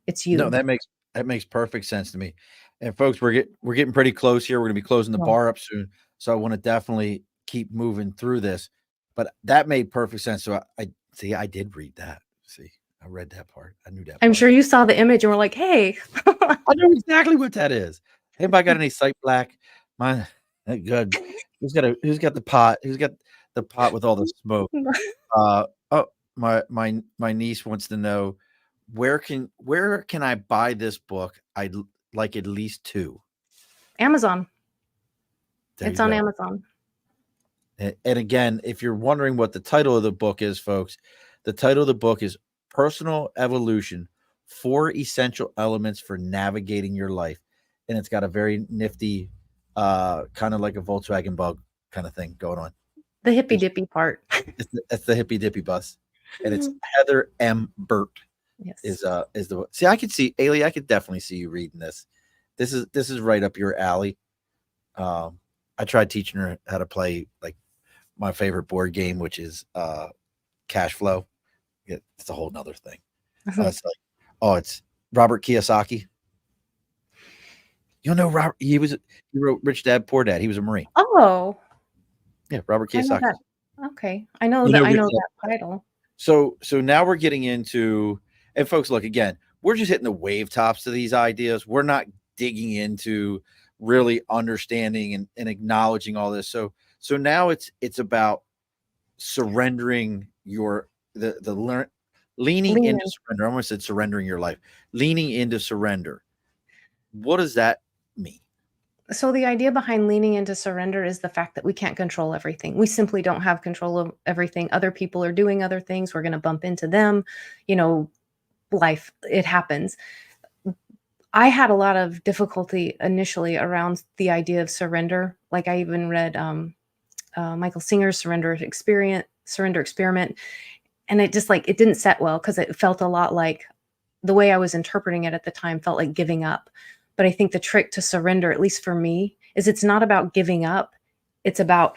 It's you. No, that makes perfect sense to me. And folks, we're getting pretty close here. We're gonna be closing the bar up soon. So I want to definitely keep moving through this. But that made perfect sense. So I see, I did read that. See, I read that part. I knew that I'm part. sure you saw the image and were like, hey. I know exactly what that is. Anybody got any sight black? Mine good. Who's got the pot? Who's got the pot with all the smoke? Oh, my niece wants to know where can I buy this book? I'd like at least 2. Amazon. There It's you on go. Amazon. And again, if you're wondering what the title of the book is, folks, the title of the book is Personal Evolution: 4 Essential Elements for Navigating Your Life. And it's got a very nifty, kind of like a Volkswagen Bug kind of thing going on. The hippy dippy part. It's the hippy dippy bus. And it's Heather M. Burt. Yes. Is the see, I could see Ailey, I could definitely see you reading this. This is right up your alley. I tried teaching her how to play like my favorite board game, which is Cash Flow. It's a whole nother thing. It's like, it's Robert Kiyosaki. You know, Robert, he wrote Rich Dad Poor Dad. He was a Marine. Oh, yeah, Robert Kiyosaki. Okay, I know that title. So now we're getting into, and folks, look, again, we're just hitting the wave tops of these ideas. We're not digging into really understanding and acknowledging all this. So now it's about surrendering leaning into surrender. I almost said surrendering your life, leaning into surrender. What does that mean? So the idea behind leaning into surrender is the fact that we can't control everything. We simply don't have control of everything. Other people are doing other things. We're going to bump into them. Life, it happens. I had a lot of difficulty initially around the idea of surrender. Like I even read Michael Singer's Surrender Experiment. And it just it didn't set well because it felt a lot like the way I was interpreting it at the time felt like giving up. But I think the trick to surrender, at least for me, is it's not about giving up. It's about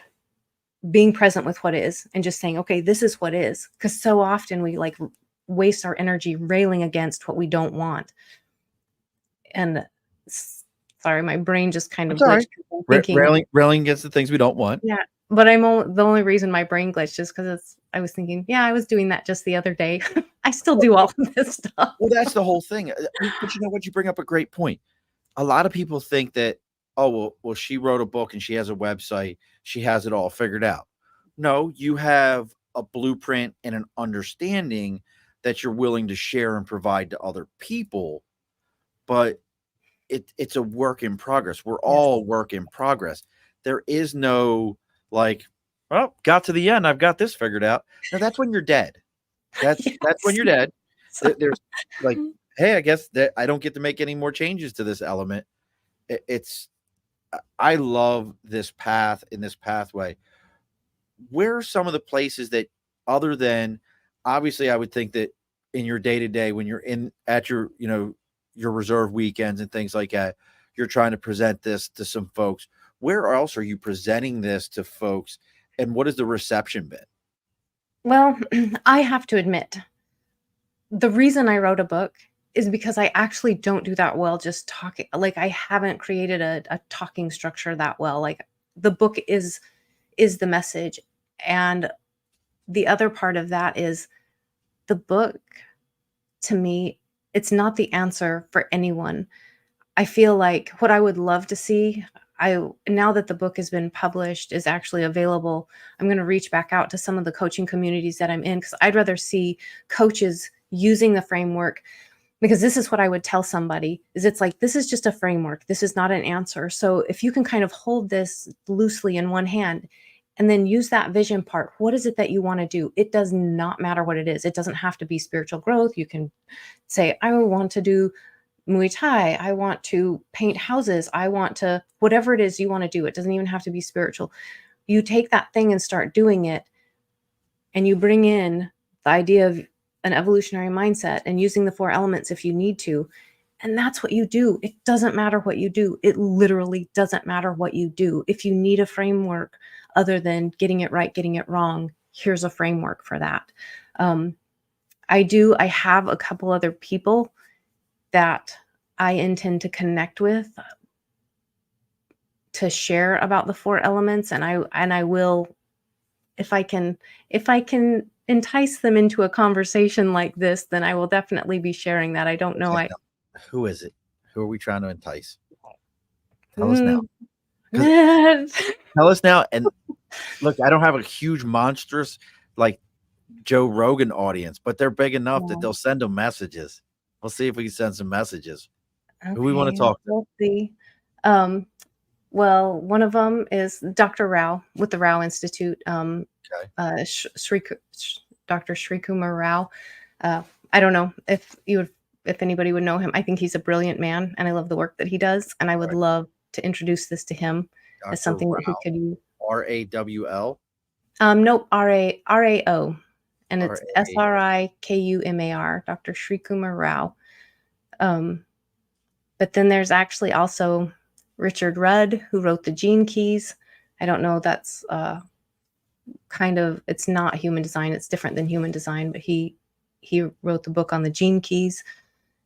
being present with what is and just saying, okay, this is what is. Because so often we waste our energy railing against what we don't want. And sorry, my brain just kind of glitched. Railing against the things we don't want. Yeah. But the only reason my brain glitched is because I was thinking, yeah, I was doing that just the other day. I still do all of this stuff. Well, that's the whole thing. But you know what? You bring up a great point. A lot of people think that, well, she wrote a book and she has a website. She has it all figured out. No, you have a blueprint and an understanding that you're willing to share and provide to other people. But it's a work in progress. We're all work in progress. There is no got to the end. I've got this figured out. No, that's when you're dead. That's when you're dead. There's hey, I guess that I don't get to make any more changes to this element. I love this path in this pathway. Where are some of the places that, other than, obviously, I would think that in your day-to-day, when you're at your, your reserve weekends and things like that, you're trying to present this to some folks. Where else are you presenting this to folks? And what has the reception been? Well, I have to admit, the reason I wrote a book is because I actually don't do that well just talking. I haven't created a talking structure that well. The book is the message. And the other part of that is the book, to me, it's not the answer for anyone. I feel like what I would love to see, now that the book has been published, is actually available, I'm going to reach back out to some of the coaching communities that I'm in, because I'd rather see coaches using the framework, because this is what I would tell somebody, is it's this is just a framework. This is not an answer. So if you can kind of hold this loosely in one hand and then use that vision part, what is it that you want to do? It does not matter what it is. It doesn't have to be spiritual growth. You can say, I want to do Muay Thai. I want to paint houses. I want to, whatever it is you want to do. It doesn't even have to be spiritual. You take that thing and start doing it, and you bring in the idea of an evolutionary mindset and using the 4 elements if you need to. And that's what you do. It doesn't matter what you do. It literally doesn't matter what you do. If you need a framework other than getting it right, getting it wrong, here's a framework for that. I have a couple other people that I intend to connect with to share about the 4 elements, and I will, if I can entice them into a conversation like this, then I will definitely be sharing that. I don't know. Okay, now, who is it? Who are we trying to entice? Tell us now. Tell us now. And look, I don't have a huge monstrous like Joe Rogan audience, but they're big enough that they'll send them messages. We'll see if we can send some messages. Okay, Who we want to talk to? we'll see. Well, one of them is Dr. Rao with the Rao Institute. Okay. Dr. Sri Kumar Rao. I don't know if anybody would know him. I think he's a brilliant man, and I love the work that he does. And I would love to introduce this to him as something that he could use. RAWL? Nope, RAO, and it's SRIKUMAR, Dr. Sri Kumar Rao. But then there's actually also Richard Rudd, who wrote the Gene Keys. I don't know, that's kind of, it's not human design. It's different than human design, but he wrote the book on the Gene Keys.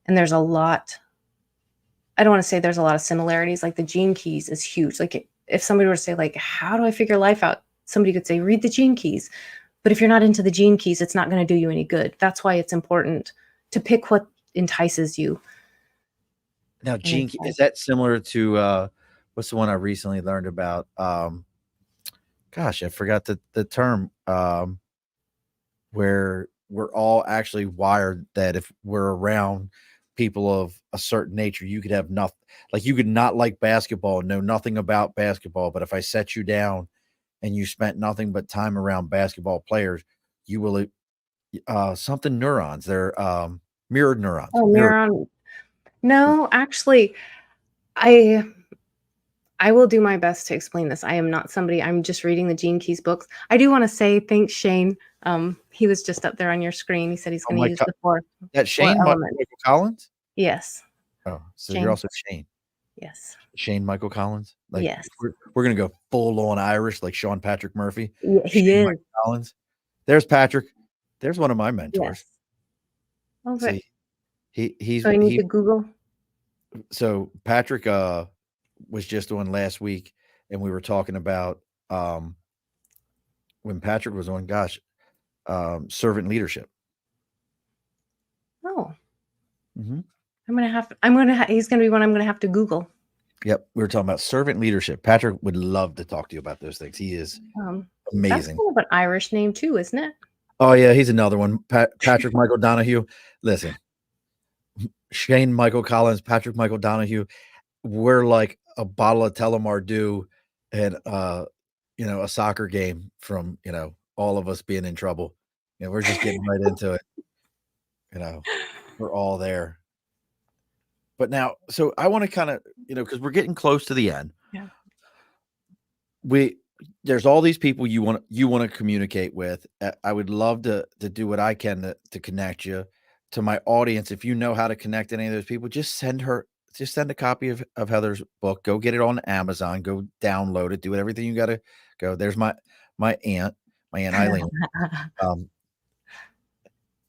And there's a lot, I don't want to say there's a lot of similarities. Like the Gene Keys is huge. Like if somebody were to say like, how do I figure life out? Somebody could say, read the Gene Keys. But if you're not into the Gene Keys, it's not going to do you any good. That's why it's important to pick what entices you. Now, Gene, is that similar to what's the one I recently learned about? Gosh, I forgot the term, where we're all actually wired that if we're around people of a certain nature, you could have nothing, like you could not like basketball, know nothing about basketball, but if I set you down and you spent nothing but time around basketball players, you will something neurons. They're mirrored neurons. Oh, neuron. No, actually, I will do my best to explain this. I am not somebody, I'm just reading the Gene Keys books. I do want to say thanks, Shane. He was just up there on your screen. He said he's going to use the 4. That Shane Michael Collins? Yes. Oh, so Shane. You're also Shane. Yes. Shane Michael Collins? Like, yes. We're going to go full on Irish like Sean Patrick Murphy. Yeah, he Shane is. Michael Collins. There's Patrick. There's one of my mentors. Yes. Okay. He's so I need to Google. So Patrick was just on last week, and we were talking about when Patrick was on, servant leadership. Oh. Mm-hmm. He's gonna be one I'm gonna have to Google. Yep, we were talking about servant leadership. Patrick would love to talk to you about those things. He is amazing. That's kind of an Irish name too, isn't it? Oh yeah, he's another one. Patrick Michael Donahue. Listen, Shane Michael Collins, Patrick Michael Donahue. We're like a bottle of Telomar Dew and a soccer game from all of us being in trouble. We're just getting right into it. We're all there. But now, so I want to kind of, because we're getting close to the end. Yeah. There's all these people you want to communicate with. I would love to do what I can to connect you to my audience. If you know how to connect any of those people, just send a copy of Heather's book. Go get it on Amazon. Go download it. Do everything you got to go. There's my aunt Eileen.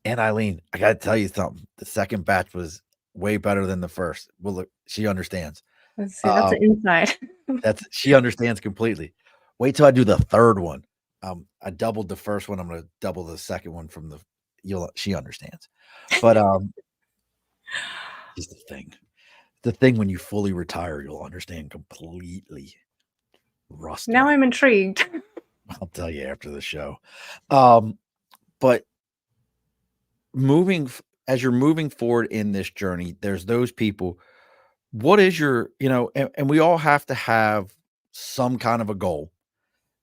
Aunt Eileen, I got to tell you something. The second batch was way better than the first. Well, look, she understands. Let's see, that's an insight. She understands completely. Wait till I do the third one. I doubled the first one. I'm going to double the second one she understands. But is the thing when you fully retire, you'll understand completely. Rusty. Now I'm intrigued. I'll tell you after the show. But as you're moving forward in this journey, there's those people. What is your, and we all have to have some kind of a goal.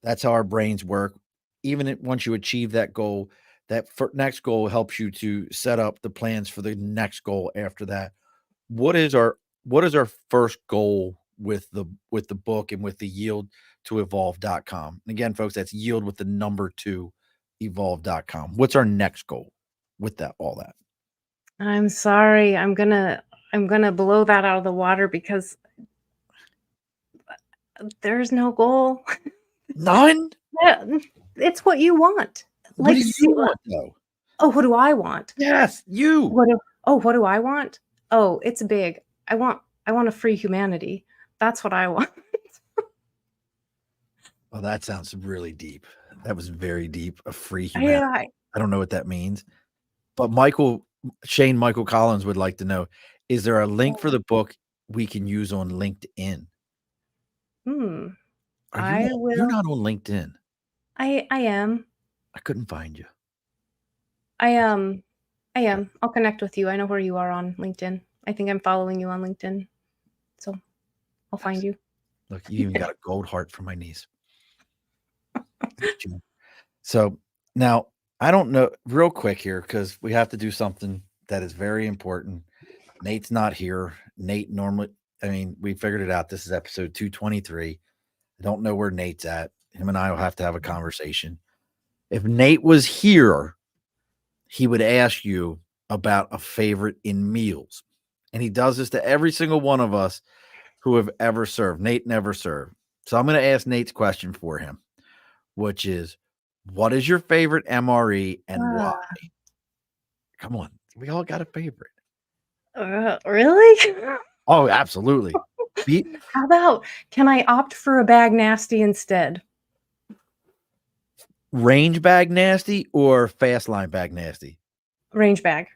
That's how our brains work. Even once you achieve that goal, that next goal helps you to set up the plans for the next goal after that. what is our first goal with the book and with the yield to evolve.com? And again, folks, that's yield with the number 2 evolve.com. What's our next goal with that, all that? I'm sorry. I'm gonna blow that out of the water because there's no goal. None? Yeah, it's what you want. What do Like, you want though? oh, what do I want? Yes, you. What do I want? Oh, it's big. I want a free humanity. That's what I want. Well, that sounds really deep. That was very deep. A free humanity. I I don't know what that means. But Michael Collins would like to know, is there a link for the book we can use on LinkedIn? hmm, Are you I not, you're will not on LinkedIn? I am. I couldn't find you. I, I am. I'll connect with you. I know where you are on LinkedIn. I think I'm following you on LinkedIn, so I'll find you. Look, you even got a gold heart from my niece. So now I don't know, real quick here, because we have to do something that is very important. Nate's not here. Nate normally, we figured it out. This is episode 223. I don't know where Nate's at. Him and I will have to have a conversation. If Nate was here, he would ask you about a favorite in meals. And he does this to every single one of us who have ever served. Nate never served. So I'm going to ask Nate's question for him, which is, what is your favorite MRE and why? Ah, Come on. We all got a favorite. really? Oh, absolutely. How about, can I opt for a bag nasty instead? Range bag nasty or fast line bag nasty? Range bag.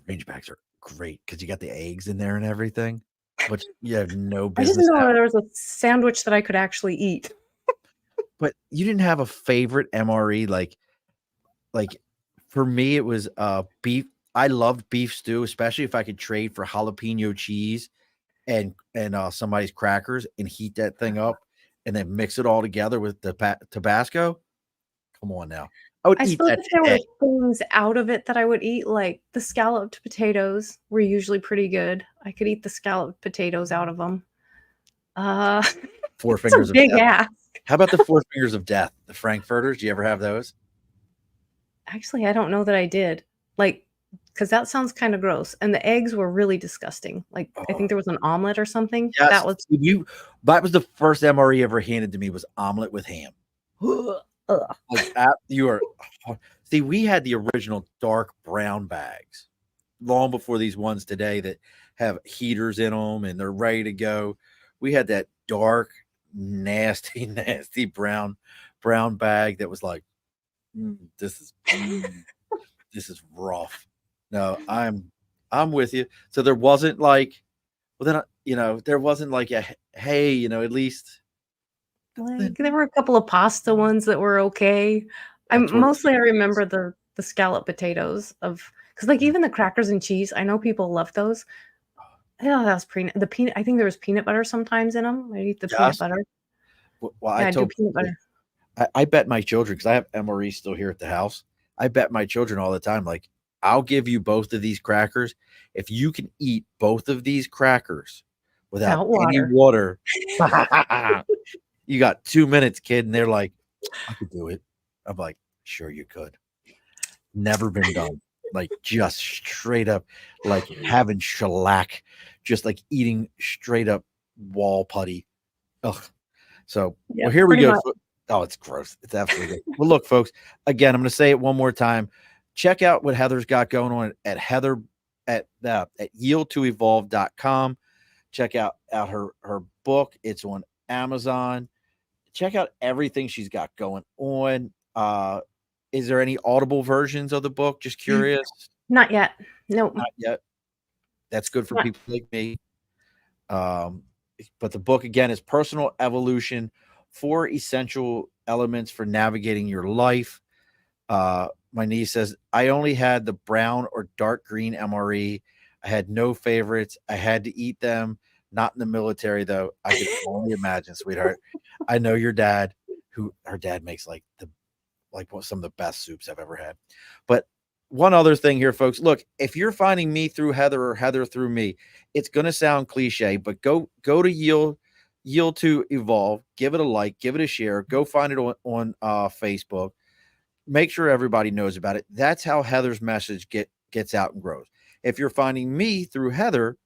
Range bags are great because you got the eggs in there and everything, but you have no I didn't business know having. there was a sandwich that I could actually eat. But you didn't have a favorite MRE, like for me, it was beef. I loved beef stew, especially if I could trade for jalapeno cheese and somebody's crackers and heat that thing up and then mix it all together with the Tabasco. Come on now. I would I eat suppose that if there were today. things out of it that I would eat, like the scalloped potatoes were usually pretty good. I could eat the scalloped potatoes out of them. Uh, Four it's a fingers of big death. ask. How about the four fingers of death? The Frankfurters? Do you ever have those? Actually, I don't know that I did. Like, because that sounds kind of gross. And the eggs were really disgusting. Like, I Oh, think there was an omelet or something. yes. That was That was the first MRE ever handed to me was omelet with ham. ugh. Like you are. See, we had the original dark brown bags long before these ones today that have heaters in them and they're ready to go. We had that dark, nasty, nasty brown bag that was like, this is rough. No, I'm with you. So there wasn't like, well then there wasn't like a hey, at least Like, there were a couple of pasta ones that were okay. I remember the scalloped potatoes of, because like, even the crackers and cheese, I know people love those. Yeah, that was peanut I think there was peanut butter sometimes in them. I eat the peanut Yes. butter. Well, Yeah, I do peanut butter. I bet my children, because I have MRE still here at the house. I bet my children all the time, like, I'll give you both of these crackers. If you can eat both of these crackers without Without any water. water, you got 2 minutes, kid. And they're like, I could do it. I'm like, sure you could. Never been done. Like, just straight up, like having shellac, just like eating straight up wall putty. Ugh. So, Yeah, well, here we pretty go. much. Oh, it's gross. It's absolutely gross. Well, look, folks, again, I'm going to say it one more time. Check out what Heather's got going on at Heather at yield2evolve.com. Check out her book. It's on Amazon. Check out everything she's got going on. Is there any audible versions of the book? Just curious. Not yet. Nope. Not yet. That's good for Not people like me. Um, but the book again is Personal Evolution: 4 Essential Elements for Navigating Your Life. My niece says, I only had the brown or dark green MRE. I had no favorites. I had to eat them. Not in the military, though. I can only imagine, sweetheart. I know your dad, who her dad makes like some of the best soups I've ever had. But one other thing here, folks. Look, if you're finding me through Heather or Heather through me, it's going to sound cliche, but go to Yield to Evolve, give it a like, give it a share, go find it on Facebook. Make sure everybody knows about it. That's how Heather's message gets out and grows. If you're finding me through Heather,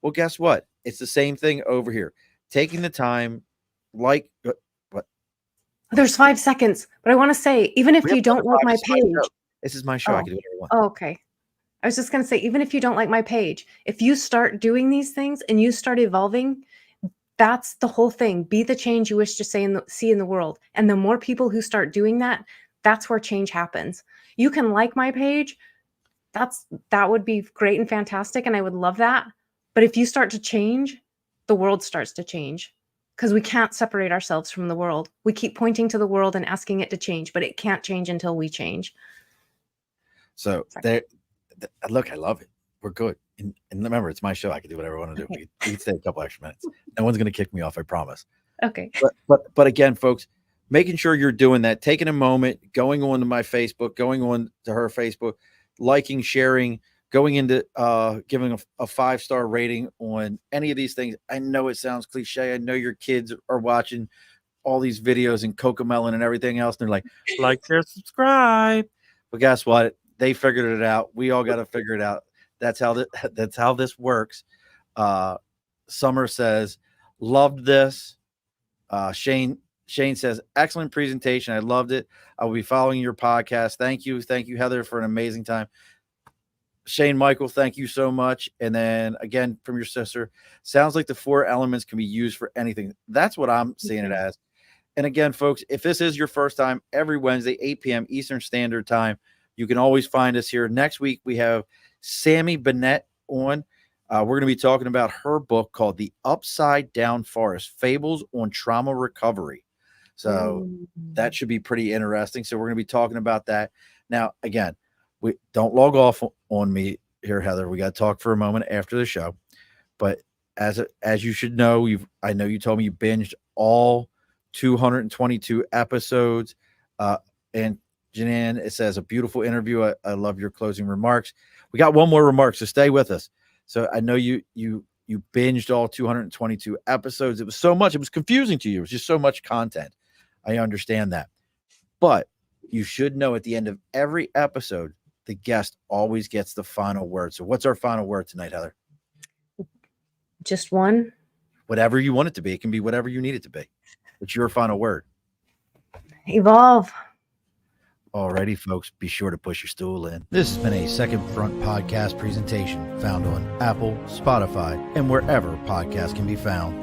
well, guess what? It's the same thing over here. Taking the time, like what? There's 5 seconds, but I want to say, even if you don't like my page, this is my show. I can do whatever I want. Oh, okay. I was just going to say, even if you don't like my page, if you start doing these things and you start evolving, that's the whole thing. Be the change you wish to see in the world. And the more people who start doing that, that's where change happens. You can like my page. That would be great and fantastic. And I would love that. But if you start to change, the world starts to change, because we can't separate ourselves from the world. We keep pointing to the world and asking it to change, but it can't change until we change. So look, I love it. We're good. And remember, it's my show. I can do whatever I want to do. We can stay a couple extra minutes. No one's going to kick me off, I promise. Okay. But again, folks, making sure you're doing that, taking a moment, going on to my Facebook, going on to her Facebook, liking, sharing, going into giving a 5-star rating on any of these things. I know it sounds cliche. I know your kids are watching all these videos and Cocomelon and everything else. And they're like, share, subscribe. But guess what? They figured it out. We all got to figure it out. That's how this works. Summer says, loved this. Shane says, excellent presentation. I loved it. I will be following your podcast. Thank you, Heather, for an amazing time. Shane Michael, thank you so much. And then again, from your sister, sounds like the 4 elements can be used for anything. That's what I'm seeing it as. And again, folks, if this is your first time, every Wednesday, 8 p.m. Eastern Standard Time, you can always find us here. Next week, we have Sammy Bennett on. We're going to be talking about her book called The Upside Down Forest, Fables on Trauma Recovery. So that should be pretty interesting. So we're going to be talking about that. Now, again, we don't log off on me here, Heather. We got to talk for a moment after the show. But as you should know, I know you told me you binged all 222 episodes. And Janine, it says a beautiful interview. I love your closing remarks. We got one more remark, so stay with us. So I know you binged all 222 episodes. It was so much. It was confusing to you. It was just so much content. I understand that. But you should know at the end of every episode, the guest always gets the final word. So what's our final word tonight, Heather? Just one? Whatever you want it to be. It can be whatever you need it to be. It's your final word. Evolve. Alrighty, folks, be sure to push your stool in. This has been a Second Front podcast presentation found on Apple, Spotify, and wherever podcasts can be found.